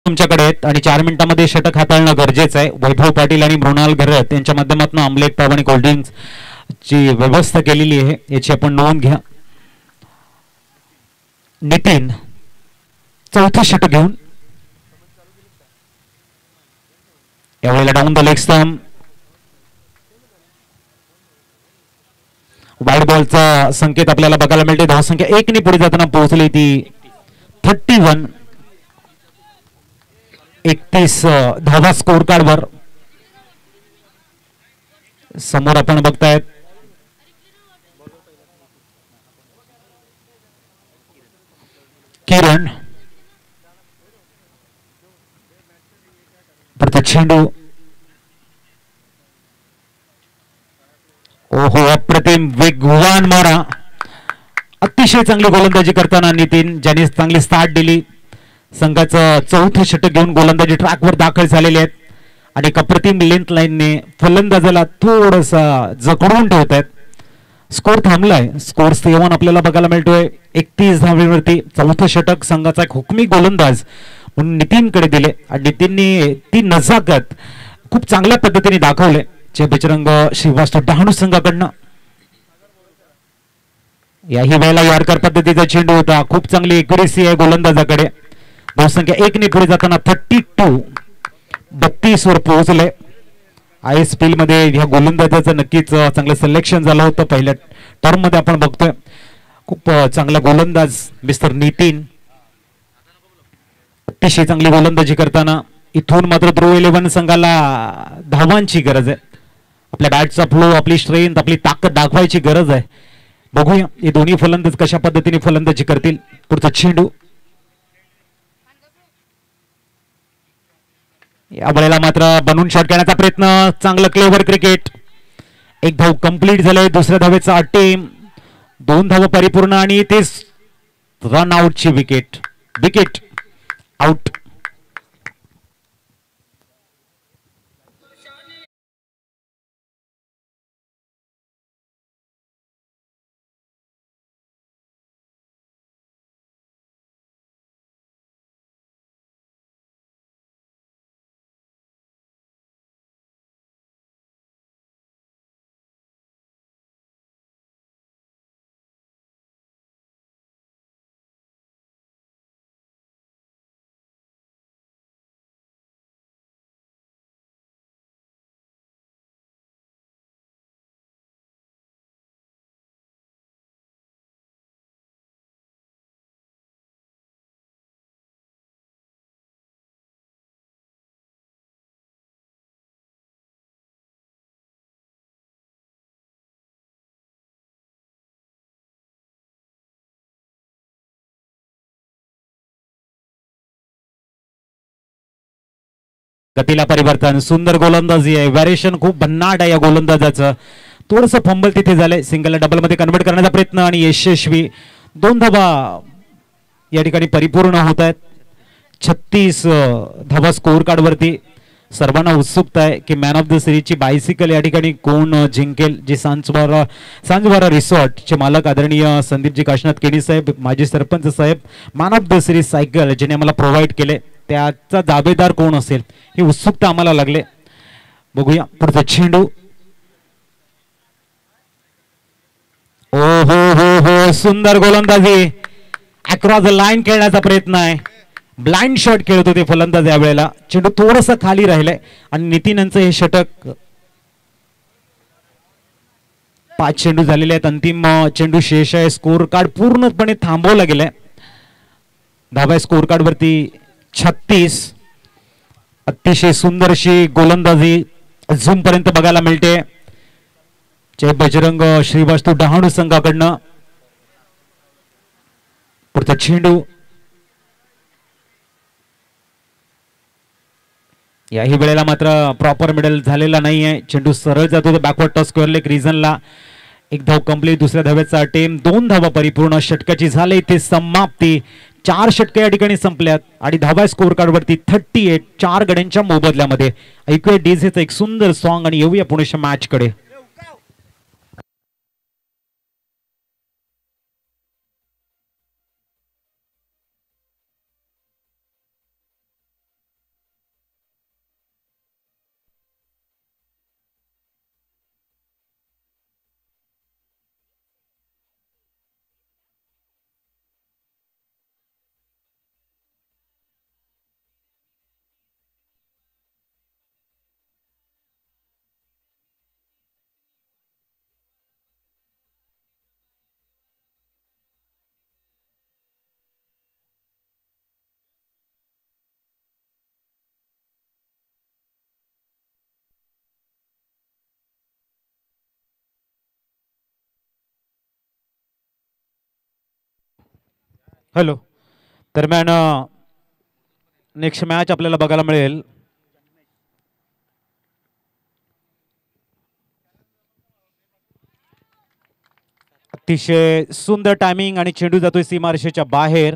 तुमच्याकडे आहेत आणि 4 मिनिटांमध्ये षटक हाताळणं गरजेचं आहे. वैभव पाटील आणि मृणाल घरत यांच्या माध्यमातून आमलेट पाव आणि कोल्ड्रिंक्स ची व्यवस्था केलेली आहे, याची आपण नोंद घ्या. नितीन चौथं षटक घेऊन यावेळेला down the leg stump. Wide बॉलचा संकेत आपल्याला बघायला मिळते. धावसंख्या 1 ने पुढे जाताना पोहोचली ती 31. 31 धावा स्कोर कार्डवर. समोर आपण बघतायत किरण चेंडू. ओहो, अप्रतिम वेगवान मारा. अतिशय चांगली गोलंदाजी करताना नितीन, ज्याने चांगली स्टार्ट दिली. संघाचं चौथं षटक घेऊन गोलंदाजी ट्रॅकवर दाखल झालेले आहेत आणि अप्रतिम लेंथ लाईनने फलंदाजाला थोडसा जखडून ठेवत आहेत. स्कोर थांबलाय. स्कोर 7 आपल्याला बघायला मिळतोय 31 धावेवरती. चौथं षटक संघाचा एक हुकमी गोलंदाज म्हणून नितीनकडे दिले आणि नितीनने ती नजाकत खूप चांगल्या पद्धतीने दाखवले. जे बजरंग श्रीवास्तव डहाणू संघाकडनं. याही वेळेला यॉर्कर पद्धतीचा चेंडू होता. खूप चांगली एक्युरेसी आहे गोलंदाजाकडे. धावसंख्या 1 ने पुढे जाताना 32 वर पोहोचले. ISPL मध्ये ह्या गोलंदाजाचं नक्कीच चांगलं सिलेक्शन झालं होतं. पहिल्या टर्म मध्ये आपण बघतोय खूप चांगला गोलंदाज मिस्टर नितीन. अतिशय चांगली गोलंदाजी करताना इथून मात्र ध्रुव 11 संघाला धावांची गरज आहे. आपल्या बॅटचा फ्लो, आपली स्ट्रेंथ, आपली ताकद दाखवायची गरज आहे. बघूया हे दोन्ही फलंदाज कशा पद्धतीने फलंदाजी करतील. पुढचा चेंडू. या वेळेला मात्र बनवून शॉट घेण्याचा प्रयत्न. चांगलं क्लेवर क्रिकेट. एक धाव कंप्लीट झाले. दुसऱ्या धावेचा अटेम. 2 धावा परिपूर्ण आणि ते रन आउटची विकेट. Wicket out. गतीला परिवर्तन. सुंदर गोलंदाजी आहे. व्हॅरिएशन खूप भन्नाट आहे या गोलंदाजाचं. थोडंसं फंबल तिथे झालंय. सिंगलला डबल मध्ये कन्वर्ट करण्याचा प्रयत्न आणि यशस्वी. 2 धावा या ठिकाणी परिपूर्ण होत आहेत. 36 धावा स्कोर कार्ड वरती. सर्वांना उत्सुकता आहे की मॅन ऑफ द सिरीजची बायसिकल या ठिकाणी कोण जिंकेल. जे सांजवारा रिसॉर्टचे मालक आदरणीय संदीपजी काशीनाथ केणी साहेब, माजी सरपंच साहेब, man of the series cycle ज्याने आम्हाला प्रोव्हाइड केले, त्याचा दावेदार कोण असेल ही उत्सुकता आम्हाला लागले. बघूया पुढचा चेंडू. ओ हो हो हो, सुंदर गोलंदाजी. अक्रॉस द लाईन खेळण्याचा प्रयत्न आहे. ब्लाइंड शॉट खेळत होते फलंदाज यावेळेला. चेंडू थोडंसं खाली राहिलंय आणि नितीन यांचं हे षटक. 5 चेंडू झालेले आहेत. अंतिम चेंडू शेष आहे. स्कोर कार्ड पूर्णपणे थांबवला गेलाय. धावा स्कोर कार्ड वरती 36. अतिशय सुंदर अशी गोलंदाजी झूम पर्यंत बघायला मिळते. जय बजरंग श्रीवास्तव डहाणू संघाकडनं. पुढचा चेंडू. याही वेळेला मात्र प्रॉपर मिडल झालेला नाहीये. चेंडू सरळ जातो बॅकवर्ड टॉस स्क्वेअर लेग रिजनला. 1 धाव कंप्लीट. दुसऱ्या धावेचा अटेम. 2 धावा परिपूर्ण. षटकाची झाली इथे समाप्ती. 4 षटके या ठिकाणी संपल्यात आणि धावा स्कोर कार्ड वरती 38. 4 गड्यांच्या मोबदल्यामध्ये. ऐकूया डीजेचं एक सुंदर सॉन्ग आणि येऊया पुण्याच्या मॅच कडे. हॅलो. दरम्यान नेक्स्ट मॅच आपल्याला बघायला मिळेल अतिशय सुंदर टायमिंग आणि चेंडू जातोय सीमारेषेच्या बाहेर.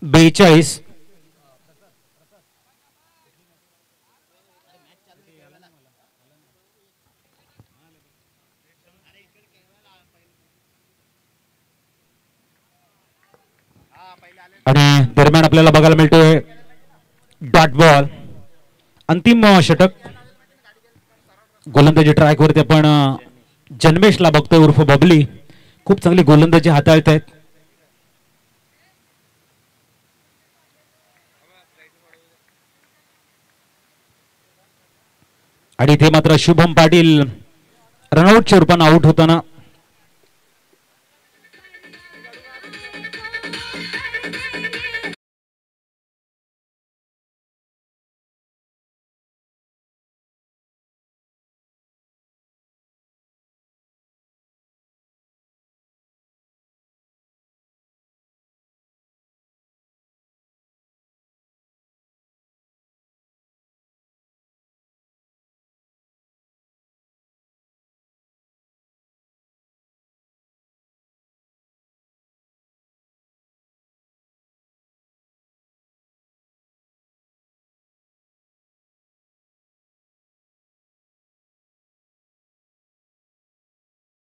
बेचाळीस. आणि दरम्यान आपल्याला बघायला मिळतोय डॉट बॉल. अंतिम षटक. गोलंदाजी ट्रॅक वरती आपण जन्मेशला बघतोय उर्फ बबली. खूप चांगली गोलंदाजी हाताळत आहेत. आणि इथे मात्र शुभम पाटील रनआउटच्या रूपाने आउट होताना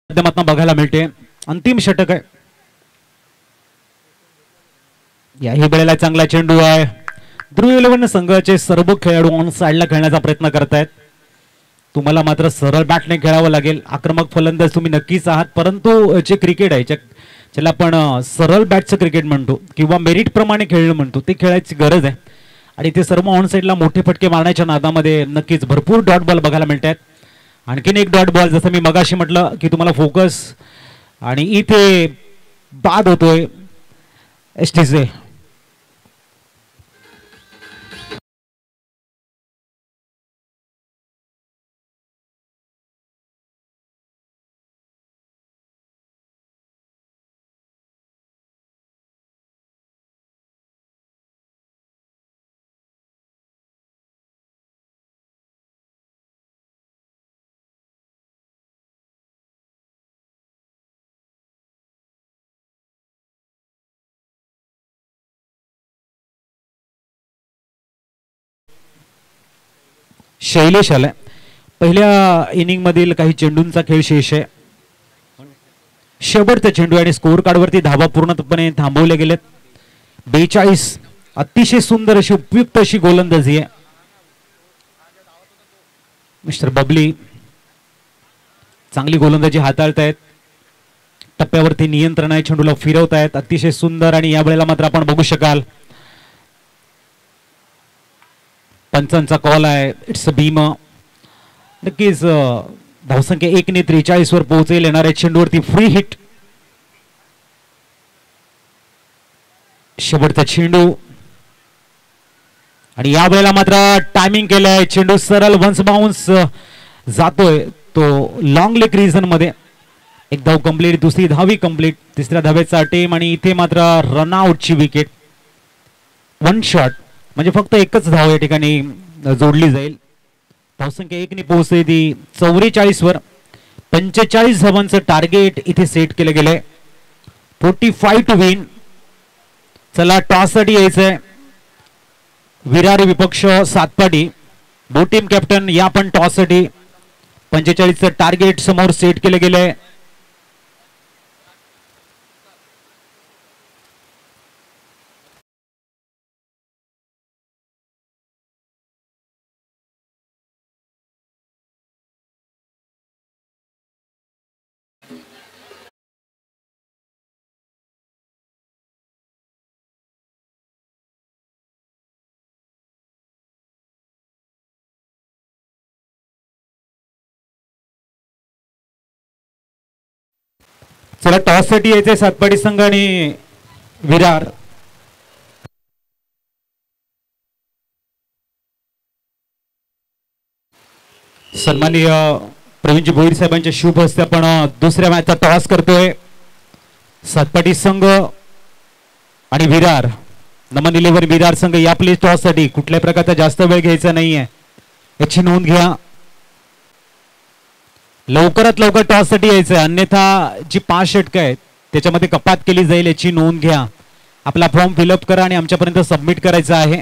माध्यमातून बघायला मिळते. अंतिम षटक आहे. याही वेळेला चांगला चेंडू आहे. ध्रुव 11 संघाचे सर्व खेळाडू ऑन साइडला खेळण्याचा प्रयत्न करतायत. तुम्हाला मात्र सरळ बॅटने खेळावं लागेल. आक्रमक फलंदाज तुम्ही नक्कीच आहात, परंतु जे क्रिकेट आहे ज्याला आपण सरळ बॅटचं क्रिकेट म्हणतो किंवा मेरिट प्रमाणे खेळणं म्हणतो, ते खेळायची गरज आहे. आणि ते सर्व ऑन साइडला मोठे फटके मारण्याच्या नादामध्ये नक्कीच भरपूर डॉट बॉल बघायला मिळतात. आणखीन एक डॉट बॉल, जसं मी मगाशी म्हटलं की तुम्हाला फोकस, आणि इथे बाद होतोय एसटीचे. शैलेश आलाय. पहिल्या इनिंग मधील काही चेंडूंचा खेळ शेष आहे. शेवटचा चेंडू आणि स्कोर कार्डवरती धावा पूर्णपणे थांबवले गेलेत. 42. अतिशय सुंदर अशी उपयुक्त अशी गोलंदाजी आहे. मिस्टर बबली चांगली गोलंदाजी हाताळतायत. टप्प्यावरती नियंत्रण आहे, चेंडूला फिरवतायत अतिशय सुंदर. आणि या वेळेला मात्र आपण बघू शकाल पंचांचा कॉल आहे. It's a Bhim. नक्कीच धावसंख्या 1 ने 43 वर पोहोचेल. येणाऱ्या चेंडूवरती फ्री हिट. शेवटचा चेंडू आणि या वेळेला मात्र टायमिंग केलंय. चेंडू सरळ वन्स बाउन्स जातोय तो लॉंग लेग रिजन मध्ये. एक धाव कंप्लीट, दुसरी धावी कंप्लीट, तिसऱ्या धावेचा अटेम आणि इथे मात्र रनआउटची विकेट. 1 शॉट म्हणजे फक्त एकच धाव या ठिकाणी जोडली जाईल. धावसंख्या 1 ने पोहोचते ती 44 वर. 45 धावांचं टार्गेट इथे सेट केलं गेलंय. 45 टू विन. चला टॉस साठी यायचंय. विरार विपक्ष सातपाटी. बो टीम कॅप्टन या पण टॉस साठी. 45चं टार्गेट समोर सेट केलं गेलंय. चला टॉस साठी यायचंय सातपाडी संघ आणि विरार. सन्माननीय प्रवीणजी भोईर साहेबांच्या शुभ हस्ते आपण दुसऱ्या मॅचचा टॉस करतोय. सातपाटी संघ आणि विरार. नमन 11 विरार संघ या प्ले टॉस साठी कुठल्याही प्रकारचा जास्त वेळ घ्यायचा नाहीये याची नोंद घ्या. लवकरात लवकर टॉस साठी यायचंय, अन्यथा जी 5 षटकं आहेत त्याच्यामध्ये कपात केली जाईल याची नोंद घ्या. आपला फॉर्म फिलअप करा आणि आमच्यापर्यंत सबमिट करायचा आहे.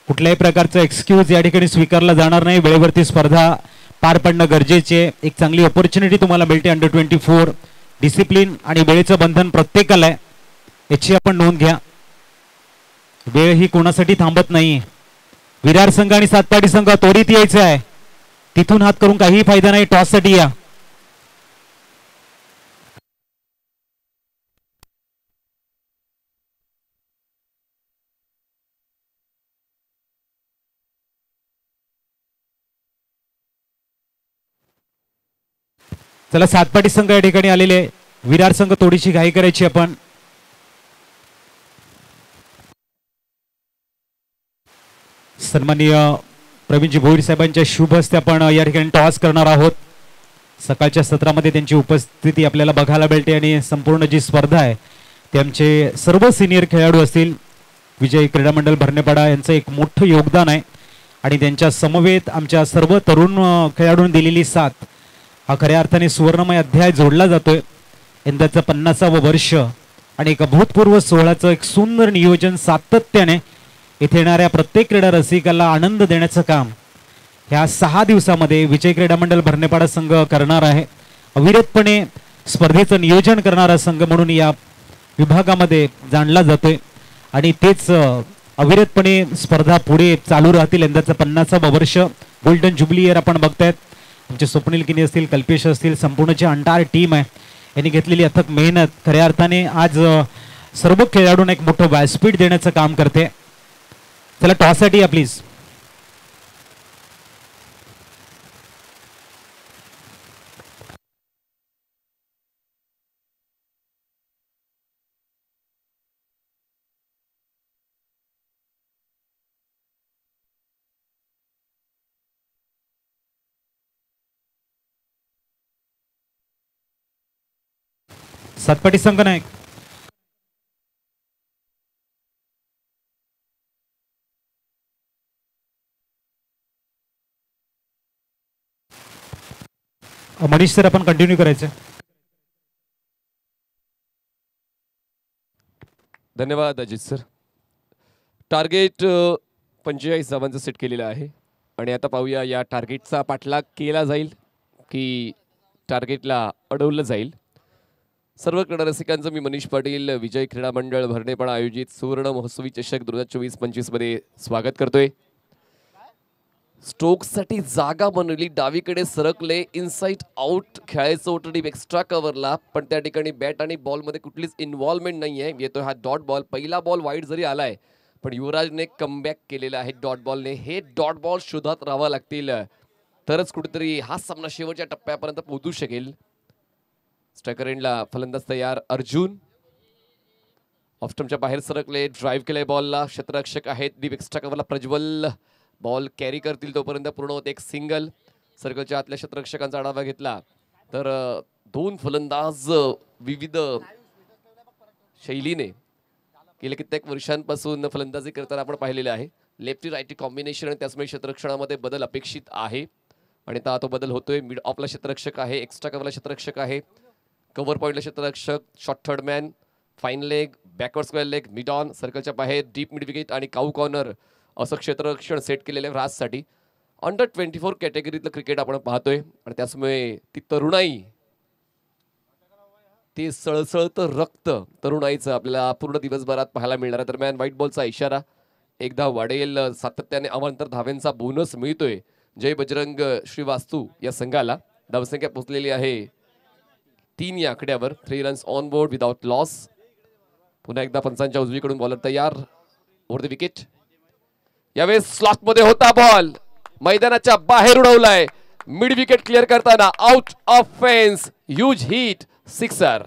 कुठल्याही प्रकारचा एक्सक्यूज या ठिकाणी स्वीकारला जाणार नाही. वेळेवरती स्पर्धा पार पडणं गरजेचे. एक चांगली ऑपॉर्च्युनिटी तुम्हाला मिळते अंडर 24. डिसिप्लिन आणि वेळेचं बंधन प्रत्येकाला आहे याची आपण नोंद घ्या. वेळ ही कोणासाठी थांबत नाही. विरार संघ आणि सातपाडी संघ त्वरित यायचं आहे. तिथून हात करून काहीही फायदा नाही. टॉस साठी या. चला सातपाटी संघ या ठिकाणी आलेले. विरार संघ थोडीशी घाई करायची आपण. सन्माननीय प्रवीणजी भोईर साहेबांच्या शुभ हस्ते आपण या ठिकाणी टॉस करणार आहोत. सकाळच्या सत्रामध्ये त्यांची उपस्थिती आपल्याला बघायला मिळते आणि संपूर्ण जी स्पर्धा आहे ते आमचे सर्व सिनियर खेळाडू असतील. विजय क्रीडा मंडळ भरणेपाडा यांचं एक मोठं योगदान आहे आणि त्यांच्या समवेत आमच्या सर्व तरुण खेळाडूंनी दिलेली साथ हा खऱ्या अर्थाने सुवर्णमय अध्याय जोडला जातोय. यंदाचं 50वे वर्ष आणि एक अभूतपूर्व सोहळ्याचं एक सुंदर नियोजन सातत्याने इथे येणाऱ्या प्रत्येक क्रीडा रसिकाला आनंद देण्याचं काम ह्या 6 दिवसामध्ये विजय क्रीडा मंडळ भरणेपाडा संघ करणार आहे. अविरतपणे स्पर्धेचं नियोजन करणारा संघ म्हणून या विभागामध्ये जाणला जातोय आणि तेच अविरतपणे स्पर्धा पुढे चालू राहतील. यंदाचं 50वे वर्ष गोल्डन जुबली इयर आपण बघतायत. आमचे स्वप्नील किनी असतील, कल्पेश असतील, संपूर्ण जी अंटायर टीम आहे यांनी घेतलेली अथक मेहनत खऱ्या अर्थाने आज सर्व खेळाडूंना एक मोठं व्यासपीठ देण्याचं काम करते. चला टॉस साठी या प्लीज. सातपाटी संघ नायक. मनीष सर आपण कंटिन्यू करायचं. धन्यवाद अजित सर. टार्गेट 45 धावांचं सेट केलेलं आहे आणि आता पाहूया या टार्गेटचा पाठलाग केला जाईल की टार्गेटला अडवलं जाईल. सर्व क्रीडा रसिकांचं मी मनीष पाटील विजय क्रीडा मंडळ भरणेपाडा आयोजित सुवर्ण महोत्सवी चषक 2024-25 मध्ये स्वागत करतोय. स्ट्रोक्ससाठी जागा बनवली, डावीकडे सरकले, इनसाइड आउट खेळायचं होतं टीम एक्स्ट्रा कव्हरला, पण त्या ठिकाणी बॅट आणि बॉलमध्ये कुठलीच इन्व्हॉल्वमेंट नाही आहे. येतोय हा डॉट बॉल. पहिला बॉल वाईड जरी आलाय पण युवराजने कमबॅक केलेला आहे डॉट बॉलने. हे डॉट बॉल शोधात राहावं लागतील तरच कुठेतरी हा सामना शेवटच्या टप्प्यापर्यंत पोहोचू शकेल. स्ट्रायकर एंडला फलंदाज तयार. अर्जुन ऑफस्टमच्या बाहेर सरकले, ड्राईव्ह केलंय बॉलला. क्षेत्ररक्षक आहेत डीप एक्स्ट्रा कव्हरला प्रज्वल. बॉल कॅरी करतील तोपर्यंत पूर्ण होते एक सिंगल. सर्कलच्या आतल्या क्षेत्ररक्षकांचा आढावा घेतला तर 2 फलंदाज विविध शैलीने गेल्या कित्येक वर्षांपासून फलंदाजी करताना आपण पाहिलेले आहे. लेफ्टी राईटी कॉम्बिनेशन आणि त्याचमुळे क्षेत्ररक्षणामध्ये बदल अपेक्षित आहे आणि आता तो बदल होतोय. मिड ऑफला क्षेत्ररक्षक आहे, एक्स्ट्रा कव्हरला क्षेत्ररक्षक आहे, कव्हर पॉईंटला क्षेत्ररक्षक, short third man, fine leg, backward square leg, mid on, सर्कलच्या बाहेर डीप मिड विकेट आणि काऊ कॉर्नर असं क्षेत्ररक्षण सेट केलेलं आहे राजसाठी. अंडर 24 कॅटेगरीतलं क्रिकेट आपण पाहतोय आणि त्याचमुळे ती तरुणाई, ते सळसळतं रक्त तरुणाईचं आपल्याला पूर्ण दिवसभरात पाहायला मिळणार. दरम्यान व्हाईट बॉलचा इशारा. एकदा वाढेल, सातत्याने अवांतर धाव्यांचा बोनस मिळतोय जय बजरंग श्रीवास्तू या संघाला. धावसंख्या पोहोचलेली आहे 3 या आकड्यावर. 3 runs on board without loss. पुन्हा एकदा पंचांच्या उजवीकडून बॉलर तयार. Over the wicket. यावेळेस स्लॉट मध्ये होता बॉल, मैदानाच्या बाहेर उडवलाय. मिड विकेट क्लिअर करताना out of fence, huge hit, sixer.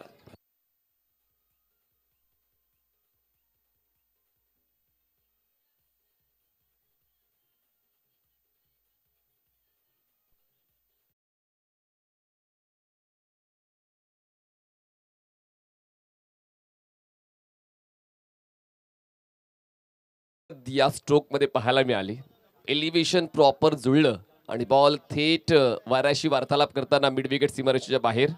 या स्ट्रोक मध्ये पाहायला मिळाली. एलिव्हेशन प्रॉपर जुळलं आणि बॉल थेट वाऱ्याशी वार्तालाप करताना मिड विकेट सीमारेषेच्या बाहेर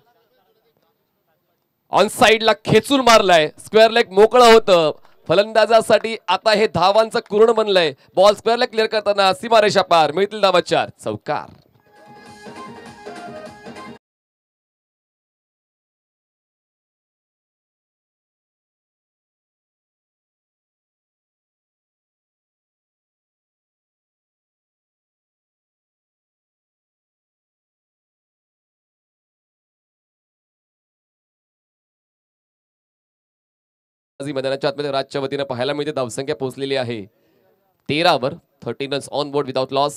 ऑन साइडला खेचून मारलाय. स्क्वेअर लेग मोकळं होतं. फलंदाजासाठी आता हे धावांचं कुरण बनलंय. बॉल स्क्वेअर लेग क्लिअर करताना सीमारेषा पार. मिळतील धावा 4. चौकार. मैदानाच्या आतमध्ये राजच्या वतीनं पाहायला मिळते. धावसंख्या पोहोचलेली आहे 13 वर. 13 runs on board without loss.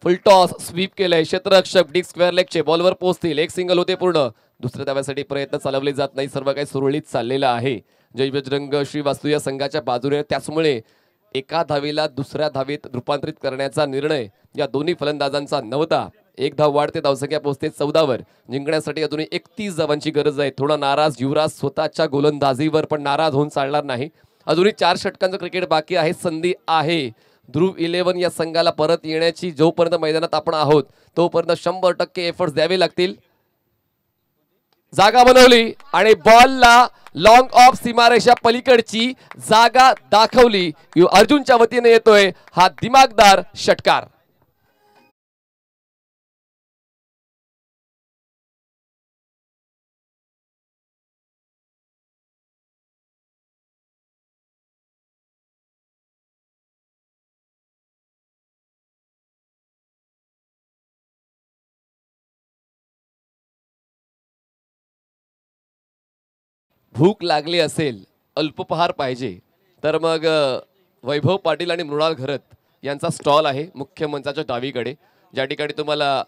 Full toss sweep केलंय. क्षेत्ररक्षक डिक स्क्वेअर लेगचे बॉलवर पोहोचतील. एक सिंगल होते पूर्ण. दुसऱ्या धाव्यासाठी प्रयत्न चालवले जात नाही. सर्व काही सुरळीत चाललेलं आहे. जय बजरंग श्री वास्तू या संघाच्या बाजूने. त्याचमुळे एका धावेला दुसऱ्या धावेत रूपांतरित करण्याचा निर्णय या दोन्ही फलंदाजांचा नव्हता. एक धाव वाढते. धावसंख्या पोहोचते 14 वर. जिंकण्यासाठी अजूनही 31 धावांची गरज आहे. थोडा नाराज युवराज स्वतःच्या गोलंदाजीवर, पण नाराज होऊन चालणार नाही. अजूनही 4 षटकांचं क्रिकेट बाकी आहे. संधी आहे ध्रुव 11 या संघाला परत येण्याची. जोपर्यंत मैदानात आपण आहोत तोपर्यंत 100% एफर्ट्स द्यावे लागतील. जागा बनवली आणि बॉलला लॉंग ऑफ सीमारेषा पलीकडची जागा दाखवली. अर्जुनच्या वतीने येतोय हा दिमागदार षटकार. भूक लागली असेल, अल्पपहार पाहिजे, तर मग वैभव पाटील आणि मृणाल घरत यांचा स्टॉल आहे मुख्य मंचाच्या डावीकडे, ज्या ठिकाणी तुम्हाला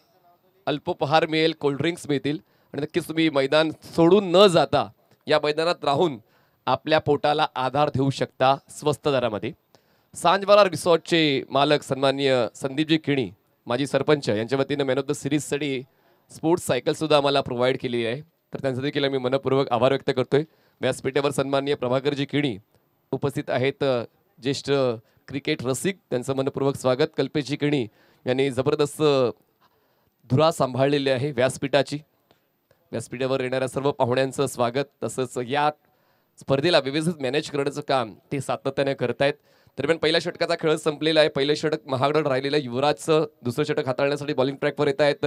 अल्पपहार मिळेल, कोल्ड्रिंक्स मिळतील आणि नक्कीच तुम्ही मैदान सोडून न जाता या मैदानात राहून आपल्या पोटाला आधार देऊ शकता स्वस्त दरामध्ये. सांजवाला रिसॉर्टचे मालक सन्माननीय संदीपजी किणी, माजी सरपंच, यांच्या वतीनं मॅन ऑफ द सिरीजसाठी स्पोर्ट्स सायकल सुद्धा आम्हाला प्रोव्हाइड केली आहे, तर त्यांचा देखील आम्ही मनपूर्वक आभार व्यक्त करतोय. व्यासपीठावर सन्माननीय प्रभाकरजी किणी उपस्थित आहेत, ज्येष्ठ क्रिकेट रसिक, त्यांचं मनपूर्वक स्वागत. कल्पेशजी किणी यांनी जबरदस्त धुरा सांभाळलेली आहे व्यासपीठाची. व्यासपीठावर येणाऱ्या सर्व पाहुण्यांचं स्वागत, तसंच या स्पर्धेला व्यवस्थित मॅनेज करण्याचं काम ते सातत्याने करतायत. दरम्यान पहिल्या षटकाचा खेळ संपलेला आहे. पहिलं षटक महागडं राहिलेलं आहे युवराजचं. दुसरं षटक हाताळण्यासाठी बॉलिंग ट्रॅकवर येत आहेत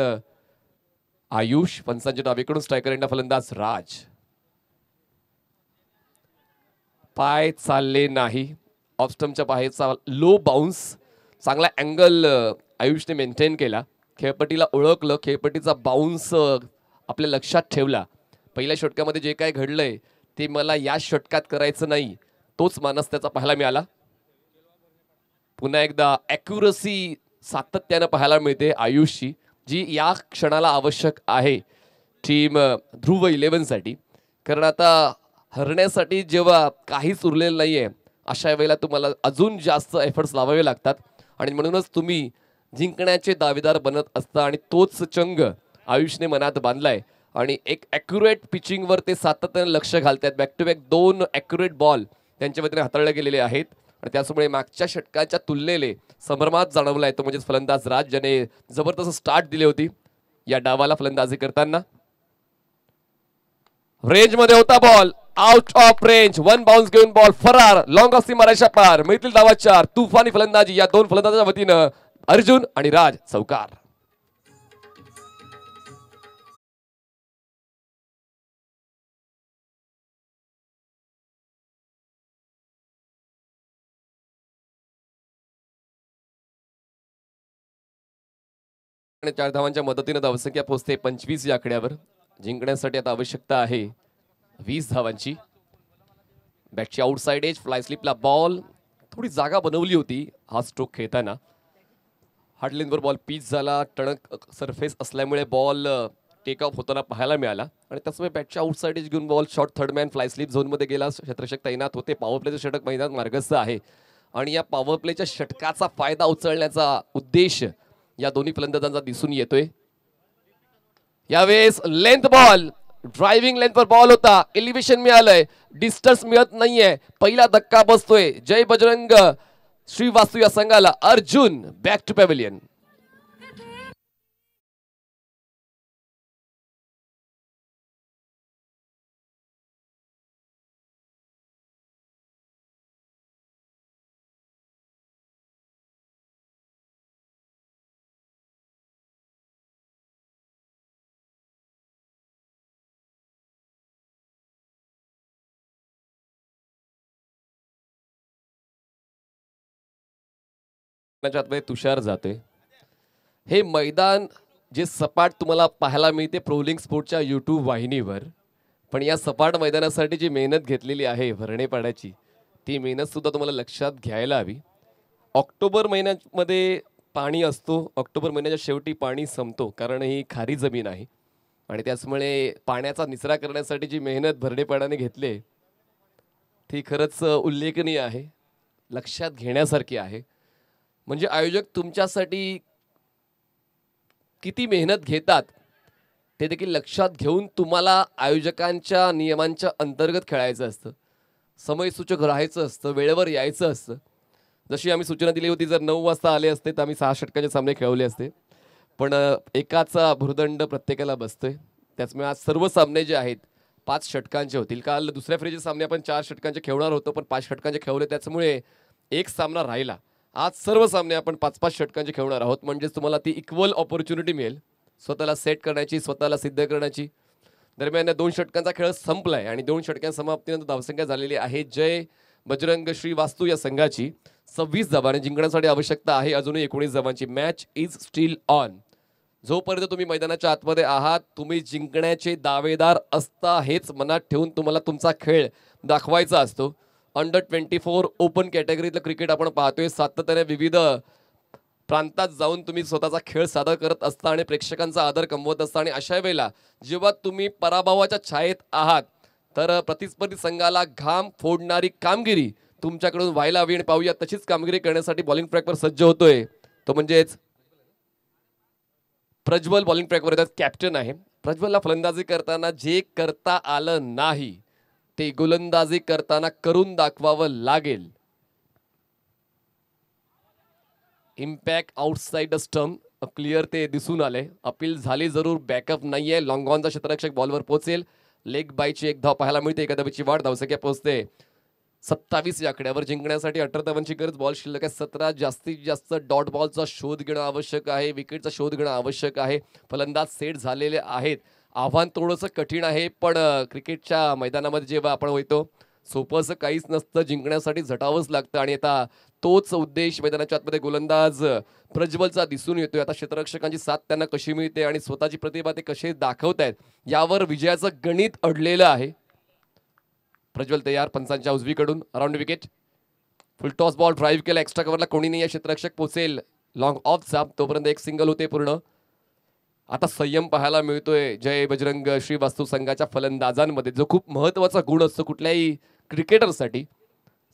आयुष. पंचांच्या डावीकडून स्ट्रायकर एंडा फलंदाज राज. पाय चालले नाही. ऑफस्टमच्या बाहेरचा लो बाउन्स, चांगला अँगल आयुषने मेंटेन केला. खेळपट्टीला ओळखलं, खेळपट्टीचा बाउन्स आपल्या लक्षात ठेवला. पहिल्या षटकामध्ये जे काय घडलंय ते मला या षटकात करायचं नाही, तोच मानस त्याचा पाहायला मिळाला. पुन्हा एकदा ॲक्युरसी सातत्यानं पाहायला मिळते आयुषची, जी या क्षणाला आवश्यक आहे टीम ध्रुव 11 साठी. कारण आता हरण्यासाठी जेव्हा काहीच उरलेलं नाही आहे, अशा वेळेला तुम्हाला अजून जास्त एफर्ट्स लावावे लागतात आणि म्हणूनच तुम्ही जिंकण्याचे दावेदार बनत असता आणि तोच चंग आयुषने मनात बांधलाय आणि एक ॲक्युरेट पिचिंगवर ते सातत्याने लक्ष घालतात. Back to back 2 accurate ball त्यांच्या वतीने हाताळले गेलेले आहेत आणि त्याचमुळे मागच्या षटकाच्या तुलनेने संभ्रमात जाणवला आहे तो म्हणजे फलंदाज राज, ज्याने जबरदस्त स्टार्ट दिली होती या डावाला फलंदाजी करताना. रेंज मध्ये होता ball, out of range, 1 bounce घेऊन बॉल फरार. लॉंग ऑफ सीमारेषा पार. मिळतील धावा 4. तुफानी फलंदाजी या दोन फलंदाजांच्या वतीनं. अर्जुन आणि राज चौकार. आणि 4 धावांच्या मदतीने धावसंख्या पोहोचते 25 या आकड्यावर. जिंकण्यासाठी आता आवश्यकता आहे 20 धावांची. बॅटची आउटसाइड एज, फ्लाय स्लिपला बॉल, थोडी जागा बनवली होती हा स्ट्रोक खेळताना. हार्डलेनवर बॉल पिच झाला. टणक सरफेस असल्यामुळे बॉल टेक ऑफ होताना पाहायला मिळाला आणि त्याचमुळे बॅटच्या आउटसाइड एज घेऊन ball short third man fly slip झोनमध्ये गेला. क्षेत्ररक्षक तैनात होते. पॉवर प्लेचं षटक मैदानात मार्गस्थ आहे आणि या पॉवर प्लेच्या षटकाचा फायदा उचलण्याचा उद्देश या दोन्ही फलंदाजांचा दिसून येतोय. यावेळेस लेंथ बॉल ड्रायव्हिंग लेंथवर बॉल होता, एलिव्हेशन मिळालंय, डिस्टन्स मिळत नाहीये, पहिला धक्का बसतोय जय बजरंग श्रीवास्तू या संघाला. Arjun back to pavilion. आतमध्ये तुषार जाते. हे मैदान जे सपाट तुम्हाला पाहायला मिळते प्रोलिंग स्पोर्टच्या यूट्यूब वाहिनीवर, पण या सपाट मैदानासाठी जी मेहनत घेतलेली आहे भरणे पाड्याची, ती मेहनत सुद्धा तुम्हाला लक्षात घ्यायला हवी. ऑक्टोबर महिन्यामध्ये पाणी असतो, ऑक्टोबर महिन्याच्या शेवटी पाणी संपतो, कारण ही खारी जमीन आहे आणि त्याचमुळे पाण्याचा निचरा करण्यासाठी जी मेहनत भरणे पाड्याने घेतली ती खरंच उल्लेखनीय आहे, लक्षात घेण्यासारखी आहे. म्हणजे आयोजक तुमच्यासाठी किती मेहनत घेतात ते देखील लक्षात घेऊन तुम्हाला आयोजकांच्या नियमांच्या अंतर्गत खेळायचं असतं, समयसूचक राहायचं असतं, वेळेवर यायचं असतं. जशी आम्ही सूचना दिली होती, जर 9 वाजता आले असते तर आम्ही 6 षटकाचे सामने खेळवले असते, पण एकाचा भुर्दंड प्रत्येकाला बसतोय. त्याचमुळे आज सर्व सामने जे आहेत 5 षटकांचे होतील. काल दुसऱ्या फेरीचे सामने आपण 4 षटकांचे खेळणार होतो, पण 5 षटकांचे खेळवले, त्याच्यामुळे एक सामना राहिला. आज सर्व सामने आपण 5-5 षटकांचे खेळणार आहोत, म्हणजेच तुम्हाला ती इक्वल ऑपॉर्च्युनिटी मिळेल स्वतःला सेट करण्याची, स्वतःला सिद्ध करण्याची. दरम्यान 2 षटकांचा खेळ संपलाय आणि 2 षटकांच्या समाप्तीनंतर धावसंख्या झालेली आहे जय बजरंग श्रीवास्तू या संघाची 26 धावांनी. जिंकण्यासाठी आवश्यकता आहे अजूनही 19 धावांची. Match is steel on. जोपर्यंत तुम्ही मैदानाच्या आतमध्ये आहात, तुम्ही जिंकण्याचे दावेदार असता हेच मनात ठेवून तुम्हाला तुमचा खेळ दाखवायचा असतो. अंडर 24 ओपन कॅटेगरीतलं क्रिकेट आपण पाहतोय. सातत्याने विविध प्रांतात जाऊन तुम्ही स्वतःचा खेळ सादर करत असता आणि प्रेक्षकांचा आदर कमवत असता, आणि अशा वेळेला जेव्हा तुम्ही पराभवाच्या छायेत आहात तर प्रतिस्पर्धी संघाला घाम फोडणारी कामगिरी तुमच्याकडून व्हायला हवी. आणि पाहूया तशीच कामगिरी करण्यासाठी बॉलिंग ट्रॅकवर सज्ज होतोय तो म्हणजेच प्रज्वल. बॉलिंग ट्रॅकवर येतात, कॅप्टन आहे. प्रज्वलला फलंदाजी करताना जे करता आलं नाही ते गोलंदाजी करताना करून दाखवावं लागेल. Impact outside the stump clear ते दिसून आले. अपील झाली जरूर, बॅकअप नाहीये. लॉंग ऑनचा क्षेत्ररक्षक बॉलवर पोहोचेल. लेग बायची एक धाव पाहायला मिळते. एका धावेची वाढ, धावसंख्या पोहोचते 27 या आकड्यावर. जिंकण्यासाठी 18 धावांची गरज. बॉल शिल्लक आहे 17. जास्तीत जास्त डॉट बॉलचा शोध घेणं आवश्यक आहे, विकेटचा शोध घेणं आवश्यक आहे. फलंदाज सेट झालेले आहेत. आव्हान थोडंसं कठीण आहे, पण क्रिकेटच्या मैदानामध्ये जेव्हा आपण होतो सोपं असं काहीच नसतं. जिंकण्यासाठी झटावंच लागतं आणि आता तोच उद्देश मैदानाच्या आतमध्ये गोलंदाज प्रज्वलचा दिसून येतोय. आता क्षेत्ररक्षकांची साथ त्यांना कशी मिळते आणि स्वतःची प्रतिभा ते कसे दाखवतायत यावर विजयाचं गणित अडलेलं आहे. प्रज्वल तयार, पंचांच्या उजवीकडून अराउंड विकेट. फुल टॉस बॉल ड्राईव्ह केला, एक्स्ट्रा कव्हरला कोणी नाही. क्षेत्ररक्षक पोचेल लॉंग ऑफचा, तोपर्यंत एक सिंगल होते पूर्ण. आता संयम पाहायला मिळतोय जय बजरंग श्रीवास्तू संघाच्या फलंदाजांमध्ये, जो खूप महत्त्वाचा गुण असतो कुठल्याही क्रिकेटरसाठी.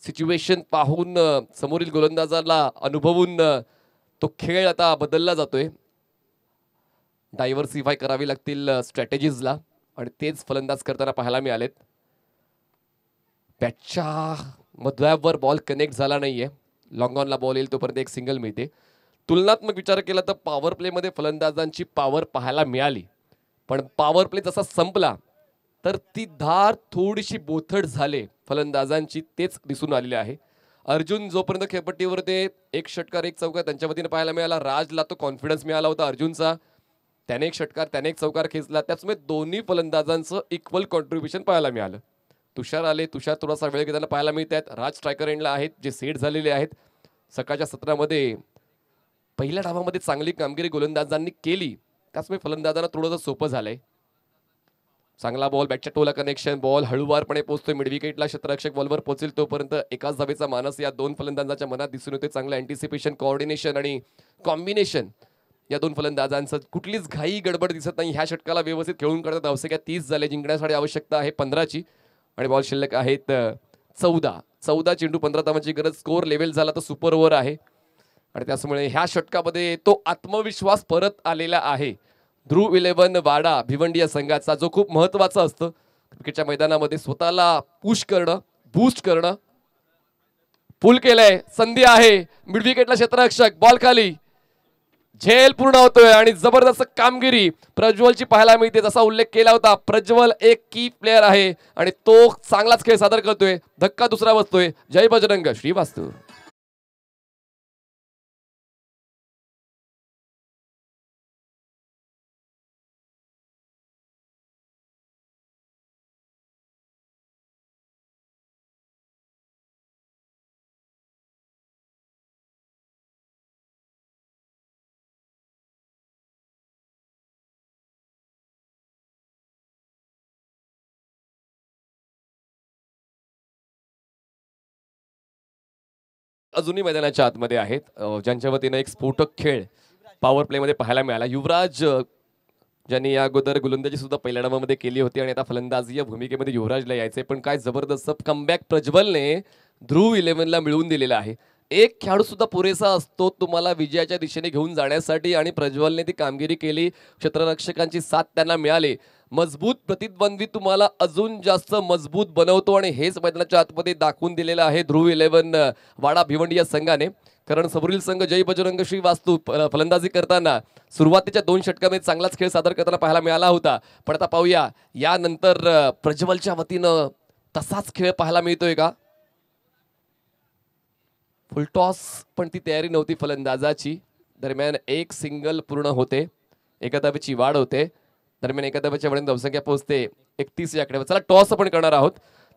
सिच्युएशन पाहून समोरील गोलंदाजाला अनुभवून तो खेळ आता बदलला जातोय. डायव्हर्सिफाय करावी लागतील स्ट्रॅटेजीजला आणि तेच फलंदाज करताना पाहायला मिळालेत. बॅटच्या मधल्यावर बॉल कनेक्ट झाला नाहीये. लॉंग ऑनला बॉल येईल तोपर्यंत एक सिंगल मिळते. तुलनात्मक विचार केला तर पॉवर प्लेमध्ये फलंदाजांची पॉवर पाहायला मिळाली, पण पॉवर प्ले जसा संपला तर ती धार थोडीशी बोथट झाले फलंदाजांची, तेच दिसून आलेले आहे. अर्जुन जोपर्यंत खेळपट्टीवर ते एक षटकार एक चौकार त्यांच्या वतीने पाहायला मिळाला. राजला तो कॉन्फिडन्स मिळाला होता अर्जुनचा, त्याने एक षटकार त्याने एक चौकार खेचला. त्याचमुळे दोन्ही फलंदाजांचं इक्वल कॉन्ट्रीब्युशन पाहायला मिळालं. तुषार आले, तुषार थोडासा वेळ घेताना पाहायला मिळत आहेत. राज स्ट्रायकर एंडला आहेत जे सेट झालेले आहेत. सकाळच्या सत्रामध्ये पहिल्या डावामध्ये चांगली कामगिरी गोलंदाजांनी केली, त्याचमुळे फलंदाजांना थोडंसं सोपं झालंय. चांगला बॉल, बॅटच्या टोला कनेक्शन, बॉल हळूवारपणे पोहोचतोय मिड विकेटला. क्षेत्ररक्षक बॉलवर पोहोचेल तोपर्यंत एकाच धावेचा मानस या दोन फलंदाजांच्या मनात दिसून येतोय. चांगलं अँटिसिपेशन, कोऑर्डिनेशन आणि कॉम्बिनेशन या दोन फलंदाजांचं. कुठलीच घाई गडबड दिसत नाही. ह्या षटकाला व्यवस्थित खेळून काढतात. धावसंख्या 30 झाले. जिंकण्यासाठी आवश्यकता आहे 15ची आणि बॉल शिल्लक आहेत 14 चेंडू 15 धावांची गरज. स्कोअर लेव्हल झाला तर सुपर ओव्हर आहे आणि त्यामुळे ह्या षटकामध्ये तो आत्मविश्वास परत आलेला आहे. ध्रुव 11 वाडा भिवंडी या संघाचा, जो खूप महत्त्वाचा असतं क्रिकेटच्या मैदानामध्ये, स्वतःला पुश करणं, बूस्ट करणं. पुल केलंय, संधी आहे मिड विकेटला, क्षेत्ररक्षक बॉल खाली, झेल पूर्ण होतोय आणि जबरदस्त कामगिरी प्रज्वलची पाहायला मिळते. जसा उल्लेख केला होता, प्रज्वल एक की प्लेअर आहे आणि तो चांगलाच खेळ सादर करतोय. धक्का दुसरा बसतोय. जय बजरंग श्रीवास्तव. अजूनही मैदानाच्या आतमध्ये आहेत, ज्यांच्या वतीनं एक स्फोटक खेळ पॉवर प्लेमध्ये पाहायला मिळाला. युवराज ज्यांनी या अगोदर गोलंदाजी सुद्धा पहिल्या डावामध्ये केली होती आणि आता फलंदाजी या भूमिकेमध्ये युवराजला यायचे, पण काय जबरदस्त कमबॅक प्रज्वलने ध्रुव 11ला मिळवून दिलेला आहे. एक खेळाडू सुद्धा पुरेसा असतो तुम्हाला विजयाच्या दिशेने घेऊन जाण्यासाठी आणि प्रज्वलने ती कामगिरी केली. क्षेत्ररक्षकांची साथ त्यांना मिळाली. मजबूत प्रतिद्वंद्वी तुम्हाला अजून जास्त मजबूत बनवतो आणि हेच मैदानाच्या आतमध्ये दाखवून दिलेलं आहे ध्रुव 11 वाडा भिवंडी या संघाने. कारण समोरील संघ जय बजरंग श्रीवास्तव फलंदाजी करताना सुरुवातीच्या 2 षटकामध्ये चांगलाच खेळ सादर करताना पाहायला मिळाला होता. पण आता पाहूया यानंतर प्रज्वलच्या वतीनं तसाच खेळ पाहायला मिळतोय का. फुल टॉस पण ती तयारी नव्हती फलंदाजाची. दरम्यान एक सिंगल पूर्ण होते, एका धावेची वाढ होते. दरम्यान एका धावेच्या वेळेने धावसंख्या पोहोचते 31 या आकड्यावर. चला टॉस आपण करणार आहोत.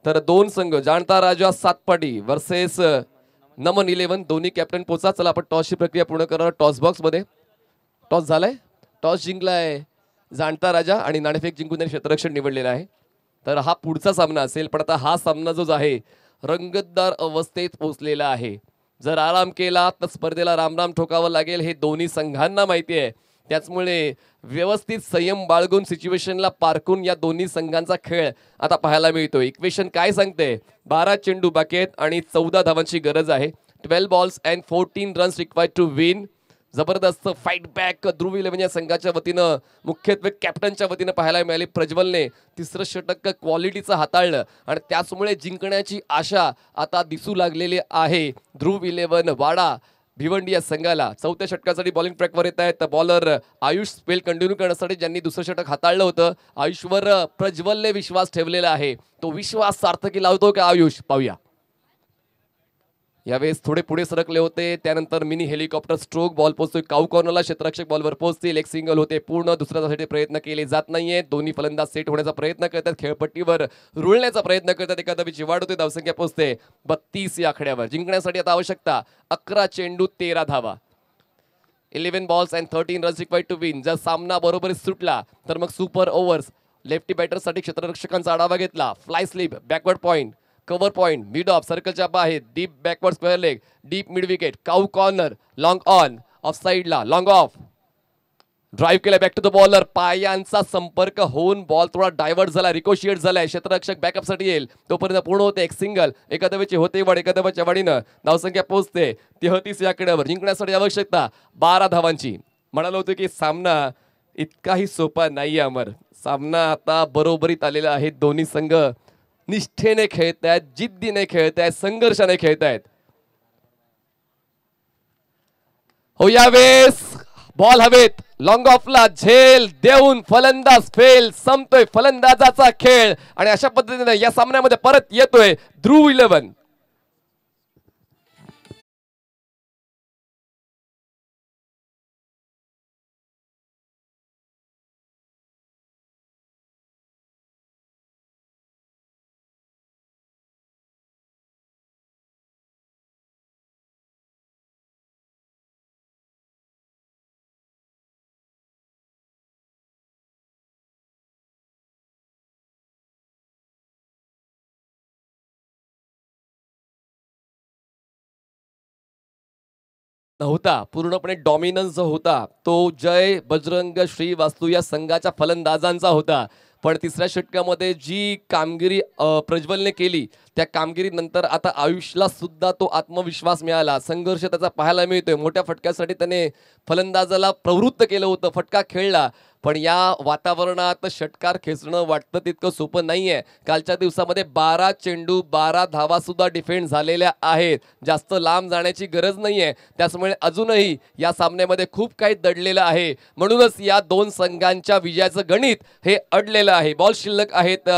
तर 2 संघ, जाणता राजा सातपाटी वर्सेस नमन 11, दोन्ही कॅप्टन पोचा. चला आपण टॉसची प्रक्रिया पूर्ण करणार. टॉस बॉक्स मध्ये टॉस झालाय, टॉस जिंकलाय जाणता राजा आणि नाणेफेक जिंकून त्यांनी क्षेत्ररक्षण निवडलेलं आहे. तर हा पुढचा सामना असेल, पण आता हा सामना जो आहे रंगतदार अवस्थेत पोहोचलेला आहे. जर आराम केला तर स्पर्धेला रामराम ठोकावं लागेल, हे दोन्ही संघांना माहिती आहे. त्याचमुळे व्यवस्थित संयम बाळगून सिच्युएशनला पारखून या दोन्ही संघांचा खेळ आता पाहायला मिळतो. इक्वेशन काय सांगते, 12 चेंडू बाकी आहेत आणि 14 धावांची गरज आहे. 12 balls and 14 runs required to win. जबरदस्त फाईट बॅक ध्रुव 11 या संघाच्या वतीनं मुख्यत्वे कॅप्टनच्या वतीनं पाहायला मिळाली. प्रज्वलने तिसरं षटक क्वालिटीचं हाताळलं आणि त्याचमुळे जिंकण्याची आशा आता दिसू लागलेली आहे ध्रुव 11 वाडा भिवंडी या संघाला. चौथ्या षटकासाठी बॉलिंग ट्रॅकवर येत आहेत बॉलर आयुष. स्पेल कंटिन्यू करण्यासाठी ज्यांनी दुसरं षटक हाताळलं होतं, आयुषवर प्रज्वलने विश्वास ठेवलेला आहे. तो विश्वास सार्थकी लावतो का आयुष, पाहूया. यावेळेस थोडे पुढे सरकले होते, त्यानंतर मिनी हेलिकॉप्टर स्ट्रोक बॉल पोहोचतोय काऊ कॉर्नरला. क्षेत्ररक्षक बॉलवर पोहोचतील. एक सिंगल होते पूर्ण. दुसऱ्यासाठी प्रयत्न केले जात नाहीये. दोन्ही फलंदाज सेट होण्याचा प्रयत्न करतात, खेळपट्टीवर रुळण्याचा प्रयत्न करतात. एका धावेची वाढ होते, धावसंख्या पोहोचते 32 या आकड्यावर. जिंकण्यासाठी आता आवश्यकता 11 चेंडू 13 धावा. 11 balls and 13 runs required to win. जर सामना बरोबर सुटला तर मग सुपर ओव्हर्स. लेफ्टी बॅटरसाठी क्षेत्ररक्षकांचा आढावा घेतला. Fly slip, backward point, cover point, mid off, सर्कलच्या बाहेर, deep backward square leg, deep mid wicket, cow corner, long on, off साइडला, लॉंग ऑफ. ड्राईव्ह केला बॅक टू द बॉलर. पायांचा संपर्क होऊन बॉल थोडा डायव्हर्ट झाला, रिकोशिएट झालाय. क्षेत्ररक्षक बॅकअपसाठी येईल, तोपर्यंत पूर्ण होते एक सिंगल. एका धावेची होते वाढ, एका धावेच्या वाढीनं धावसंख्या पोहोचते 33 या आकड्यावर. जिंकण्यासाठी आवश्यकता 12 धावांची. म्हणालो होतो की सामना इतकाही सोपा नाही अमर. सामना आता बरोबरीत आलेला आहे. दोन्ही संघ निष्ठेने खेळतायत, जिद्दीने खेळतायत, संघर्षाने खेळतायत. हो, यावेळेस बॉल हवेत, लॉंग ऑफला झेल देऊन फलंदाज फेल. संपतोय फलंदाजाचा खेळ आणि अशा पद्धतीने या सामन्यामध्ये परत येतोय ध्रुव 11. नव्हता, पूर्णपणे डॉमिनन्स जो होता तो जय बजरंग श्रीवास्तव या संघाच्या फलंदाजांचा होता. पण तिसऱ्या षटकामध्ये जी कामगिरी प्रज्वलने केली, त्या कामगिरीनंतर आता आयुषला सुद्धा तो आत्मविश्वास मिळाला. संघर्ष त्याचा पाहायला मिळतोय. मोठ्या फटक्यासाठी त्याने फलंदाजाला प्रवृत्त केलं होतं, फटका खेळला. पण या वातावरणात षटकार खेचणं वाटतं तितकं सोपं नाहीये. कालच्या दिवसामध्ये 12 चेंडू 12 धावा सुद्धा डिफेंड झालेल्या आहेत. जास्त लांब जाण्याची गरज नाहीये. त्यामुळे अजूनही या सामन्यामध्ये खूप काही दडलेलं आहे. म्हणूनच या दोन संघांच्या विजयाचं गणित हे अडलेलं आहे. बॉल शिल्लक आहेत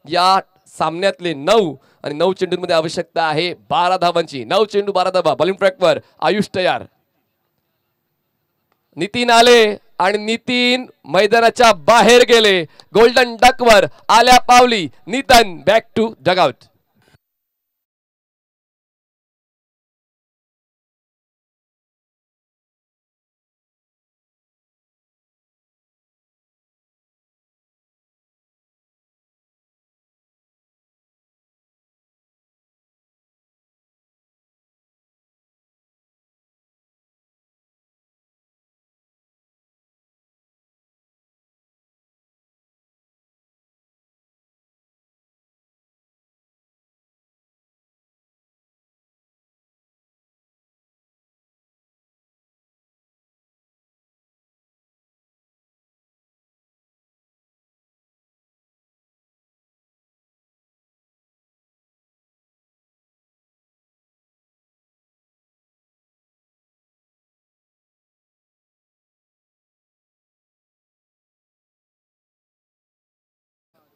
या सामन्यातले 9 आणि 9 चेंडूंमध्ये आवश्यकता आहे 12 धावांची. 9 चेंडू 12 धावा. बॉलिंग ट्रॅकवर आयुष तयार. नितीन आले आणि नितीन मैदानाच्या बाहेर गेले. गोल्डन डकवर आल्या पावली. Nitin back to dugout.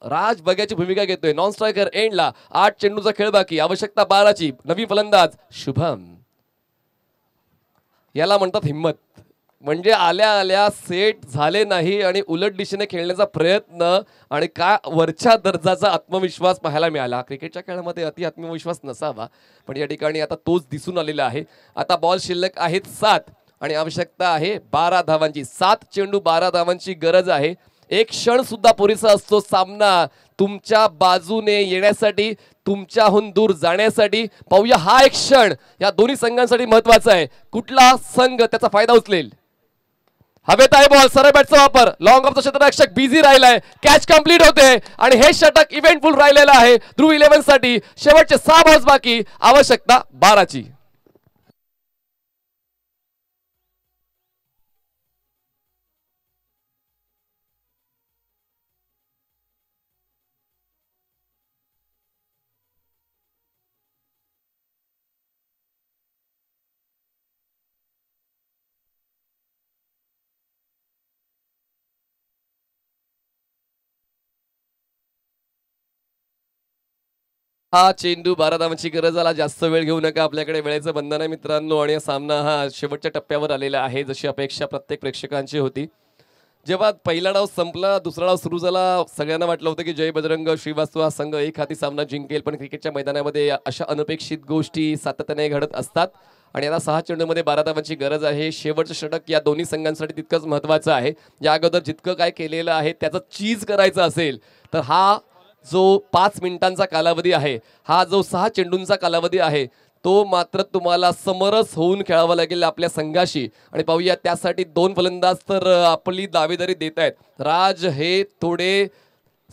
Raj बग्याची भूमिका घेतोय. नॉन स्ट्रायकर एंडला. 8 चेंडूचा खेळ बाकी. आवश्यकता 12ची. नवीन फलंदाज शुभम. याला म्हणतात हिम्मत. म्हणजे आल्या आल्या सेट झाले नाही आणि उलट दिशेने खेळण्याचा प्रयत्न आणि काय वरच्या दर्जाचा आत्मविश्वास पाहायला मिळाला. क्रिकेटच्या खेळामध्ये अति आत्मविश्वास नसावा पण या ठिकाणी आता तोच दिसून आलेला आहे. आता बॉल शिल्लक आहेत 7 आणि आवश्यकता आहे 12 धावांची. 7 चेंडू 12 धावांची गरज आहे. एक क्षण सुद्धा पुरेसा असतो सामना तुमच्या बाजूने येण्यासाठी, तुमच्याहून दूर जाण्यासाठी. पाहूया हा एक क्षण या दोन्ही संघांसाठी महत्वाचा आहे. कुठला संघ त्याचा फायदा उचलेल. हवेत आहे बॉल. सरळ बॅटचा वापर. लॉंग ऑफचा क्षेत्ररक्षक बिझी राहिलाय. कॅच कंप्लीट होते आणि हे षटक इव्हेंटफुल राहिलेलं आहे ध्रुव 11 साठी. शेवटचे 6 बॉल्स बाकी. आवश्यकता 12ची. हा चेंडू 12 धावांची गरज आला. जास्त वेळ घेऊ नका. आपल्याकडे वेळेचं बंधन आहे मित्रांनो आणि सामना हा शेवटच्या टप्प्यावर आलेला आहे. जशी अपेक्षा प्रत्येक प्रेक्षकांची होती. जेव्हा पहिला डाव संपला, दुसरा डाव सुरू झाला, सगळ्यांना वाटलं होतं की जय बजरंग श्रीवास्तव हा संघ एक हाती सामना जिंकेल. पण क्रिकेटच्या मैदानामध्ये अशा अनपेक्षित गोष्टी सातत्याने घडत असतात आणि आता 6 चेंडूमध्ये 12 धावांची गरज आहे. शेवटचं षटक या दोन्ही संघांसाठी तितकंच महत्त्वाचं आहे. या अगोदर जितकं काय केलेलं आहे त्याचं चीज करायचं असेल तर हा जो 5 मिनिटांचा कालावधी आहे, हा जो 6 चेंडूंचा कालावधी आहे, तो मात्र तुम्हाला समरस होऊन खेळावा लागेल आपल्या संघाशी. आणि पाहूया त्यासाठी 2 फलंदाज तर आपली दावेदारी देत आहेत. राज हे थोडे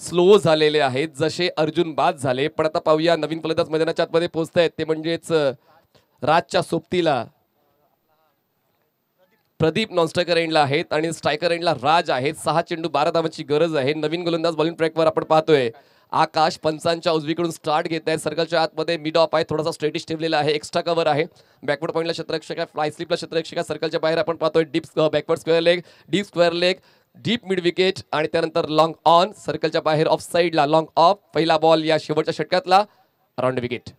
स्लो झालेले आहेत, जसे अर्जुन बाद झाले. पण आता पाहूया नवीन फलंदाज मैदानाच्या आतमध्ये पोहोचत आहेत, ते म्हणजेच राजच्या सोबतीला प्रदीप नॉन स्ट्रायकर एंडला आहेत आणि स्ट्रायकर एंडला राज आहेत. 6 चेंडू 12 धावांची गरज आहे. नवीन गोलंदाज बॉलिंग ट्रॅकवर आपण पाहतोय. आकाश पंचांच्या उजवीकडून स्टार्ट घेत आहे. सर्कलच्या आतमध्ये मिड ऑफ आहे, थोडासा स्ट्रेटिश ठेवलेला आहे. एक्स्ट्रा कव्हर आहे. बॅकवर्ड पॉईंटला क्षेत्ररक्षक आहे, फ्लाय स्लिपला क्षेत्ररक्षक आहे. सर्कलच्या बाहेर आपण पाहतोय deep backward square leg, deep square leg, deep mid wicket आणि त्यानंतर लॉंग ऑन. सर्कलच्या बाहेर ऑफ साईडला लॉंग ऑफ. पहिला बॉल या शेवटच्या षटकातला राऊंड विकेट.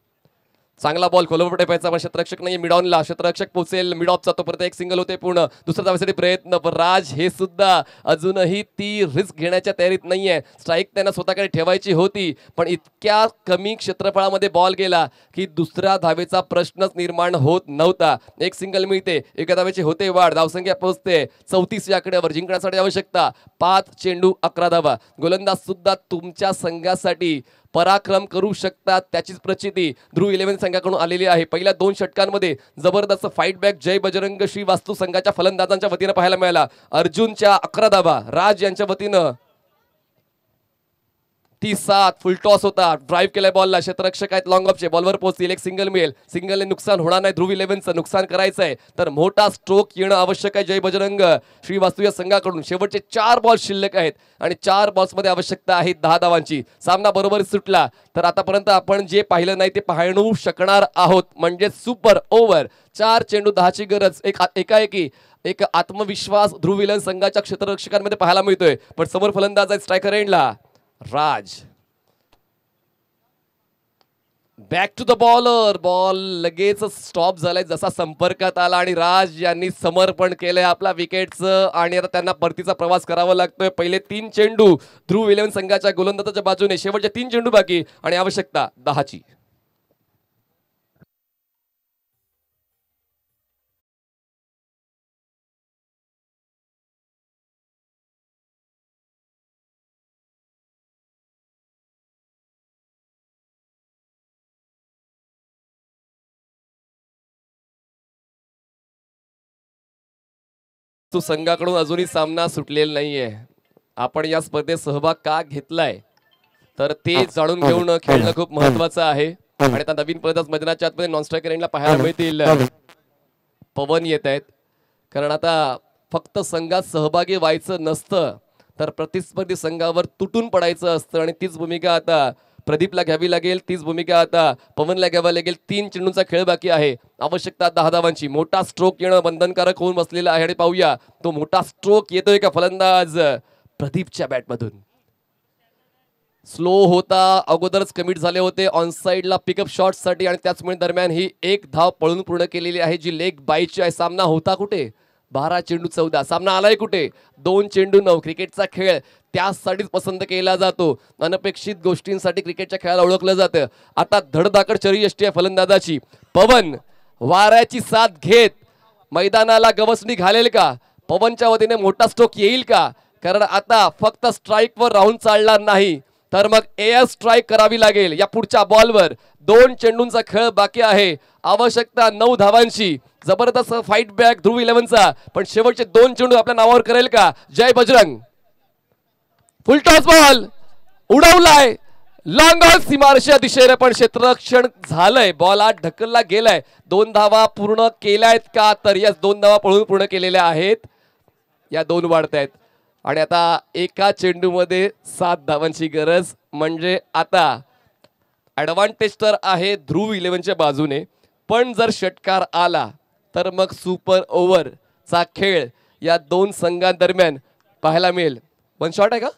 चांगला बॉल खोलवर टेपायचा पण क्षेत्ररक्षक नाही. मिड ऑनला क्षेत्ररक्षक पोहोचेल. मिड ऑफचा तो परत एक सिंगल होते पूर्ण. दुसऱ्या धावेसाठी प्रयत्न पण राज हे सुद्धा अजूनही ती रिस्क घेण्याच्या तयारीत नाहीये. स्ट्राईक त्यांना स्वतःकडे ठेवायची होती पण इतक्या कमी क्षेत्रफळामध्ये बॉल गेला की दुसऱ्या धावेचा प्रश्नच निर्माण होत नव्हता. एक सिंगल मिळते, एका धावेची होते वाढ, धावसंख्या पोहोचते 34 या आकड्यावर. जिंकण्यासाठी आवश्यकता 5 चेंडू 11 धावा. गोलंदाज सुद्धा तुमच्या संघासाठी पराक्रम करू शकतात त्याचीच प्रचिती ध्रुव 11 संघाकडून आलेली आहे. पहिल्या 2 षटकांमध्ये जबरदस्त फाईट बॅक जय बजरंग श्रीवास्तव संघाच्या फलंदाजांच्या वतीनं पाहायला मिळाला. अर्जुनच्या 11 धावा, राज यांच्या वतीनं 37 फुल टॉस होता, ड्राईव्ह केलाय बॉलला, क्षेत्ररक्षक आहेत लॉंग ऑफचे, बॉलवर पोहोचतील, एक सिंगल मिळेल, सिंगलने नुकसान होणार नाही, ध्रुव 11चं नुकसान करायचंय तर मोठा स्ट्रोक येणं आवश्यक आहे जय बजरंग श्रीवास्तव या संघाकडून. शेवटचे 4 बॉल शिल्लक आहेत आणि 4 बॉल्समध्ये आवश्यकता आहे 10 धावांची. सामना बरोबर सुटला तर आतापर्यंत आपण जे पाहिलं नाही ते पाहणू शकणार आहोत, म्हणजे सुपर ओव्हर. 4 चेंडू 10ची गरज, एकाएकी एक आत्मविश्वास ध्रुव 11 संघाच्या क्षेत्ररक्षकांमध्ये पाहायला मिळतोय. पण समोर फलंदाज आहे स्ट्रायकर एंडला Raj. Back to the bowler, ball लगेच स्टॉप झालाय जसा संपर्कात आला आणि राज यांनी समर्पण केलंय आपल्या विकेटचं आणि आता त्यांना परतीचा प्रवास करावा लागतोय. पहिले 3 चेंडू ध्रुव 11 संघाच्या गोलंदाजाच्या बाजूने, शेवटचे 3 चेंडू बाकी आणि आवश्यकता 10ची. संघाकडून अजूनही सामना सुटलेला नाहीये. आपण या स्पर्धेत सहभाग का घेतलाय तर ते जाणून घेऊन खेळणं खूप महत्वाचं आहे. आणि आता नवीन फलंदाज मैदानाच्या आतमध्ये नॉन स्ट्रायकर एंडला पाहायला मिळतील. पवन येत आहेत, कारण आता फक्त संघात सहभागी व्हायचं नसतं तर प्रतिस्पर्धी संघावर तुटून पडायचं असतं आणि तीच भूमिका आता प्रदीपला घ्यावी लागेल, तीच भूमिका आता पवनला घ्यावी लागेल. 3 चेंडूंचा खेळ बाकी आहे, आवश्यकता 10 धावांची. मोठा स्ट्रोक येणं बंधनकारक होऊन बसलेला आहे आणि पाहूया तो मोठा स्ट्रोक येतोय का फलंदाज प्रदीपच्या बॅटमधून. स्लो होता, अगोदरच कमिट झाले होते ऑन साइडला पिकअप शॉटसाठी आणि त्याचमुळे दरम्यान ही 1 धाव पळून पूर्ण केलेली आहे जी लेग बायची आहे. सामना होता कुठे, 12 चेंडू 14, सामना आलाय कुठे, 2 चेंडू 9. क्रिकेटचा खेळ त्यासाठीच पसंत केला जातो, अनपेक्षित गोष्टींसाठी क्रिकेटच्या खेळाला ओळखलं जातं. आता धडधाकड चरीयष्टी आहे फलंदाजाची. पवन वाऱ्याची साथ घेत मैदानाला गवसणी घालेल का, पवनच्या वतीने मोठा स्ट्रोक येईल का, कारण आता फक्त स्ट्राईकवर राहून चालणार नाही तर मग एअर स्ट्राईक करावी लागेल या पुढच्या बॉलवर. 2 चेंडूंचा खेळ बाकी आहे, आवश्यकता 9 धावांची. जबरदस्त फाईट बॅक ध्रुव 11चा, पण शेवटचे 2 चेंडू आपल्या नावावर करेल का Jay Bajrang. Full toss ball उडवलाय लॉंग ऑन सीमारेषेच्या दिशेने, पण क्षेत्ररक्षण झालंय, बॉल आत ढकलला गेलाय. 2 धावा पूर्ण केल्यात का, तर या 2 धावा पळून पूर्ण केलेल्या आहेत, या 2 वाढतायत आणि आता एका चेंडूमध्ये 7 धावांची गरज. म्हणजे आता ऍडव्हान्टेज तर आहे ध्रुव 11च्या बाजूने, पण जर षटकार आला तर मग सुपर ओव्हरचा खेळ या 2 संघांदरम्यान पाहायला मिळेल. 1 शॉट आहे का,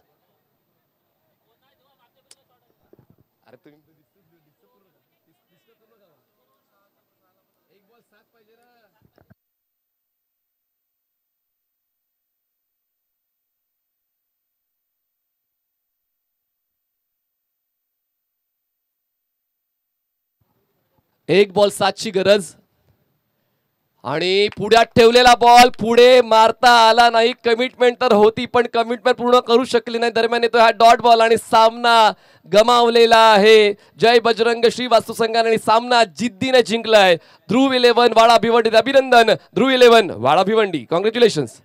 एक बॉल 7ची गरज आणि पुढ्यात ठेवलेला बॉल पुढे मारता आला नाही. कमिटमेंट तर होती पण कमिटमेंट पूर्ण करू शकली नाही. दरम्यान येतो हा डॉट बॉल आणि सामना गमावलेला आहे जय बजरंग श्रीवास्तव संघाने आणि सामना जिद्दीने जिंकलाय ध्रुव 11 वाडा भिवंडी. अभिनंदन ध्रुव 11 वाडा भिवंडी, कॉंग्रॅच्युलेशन्स.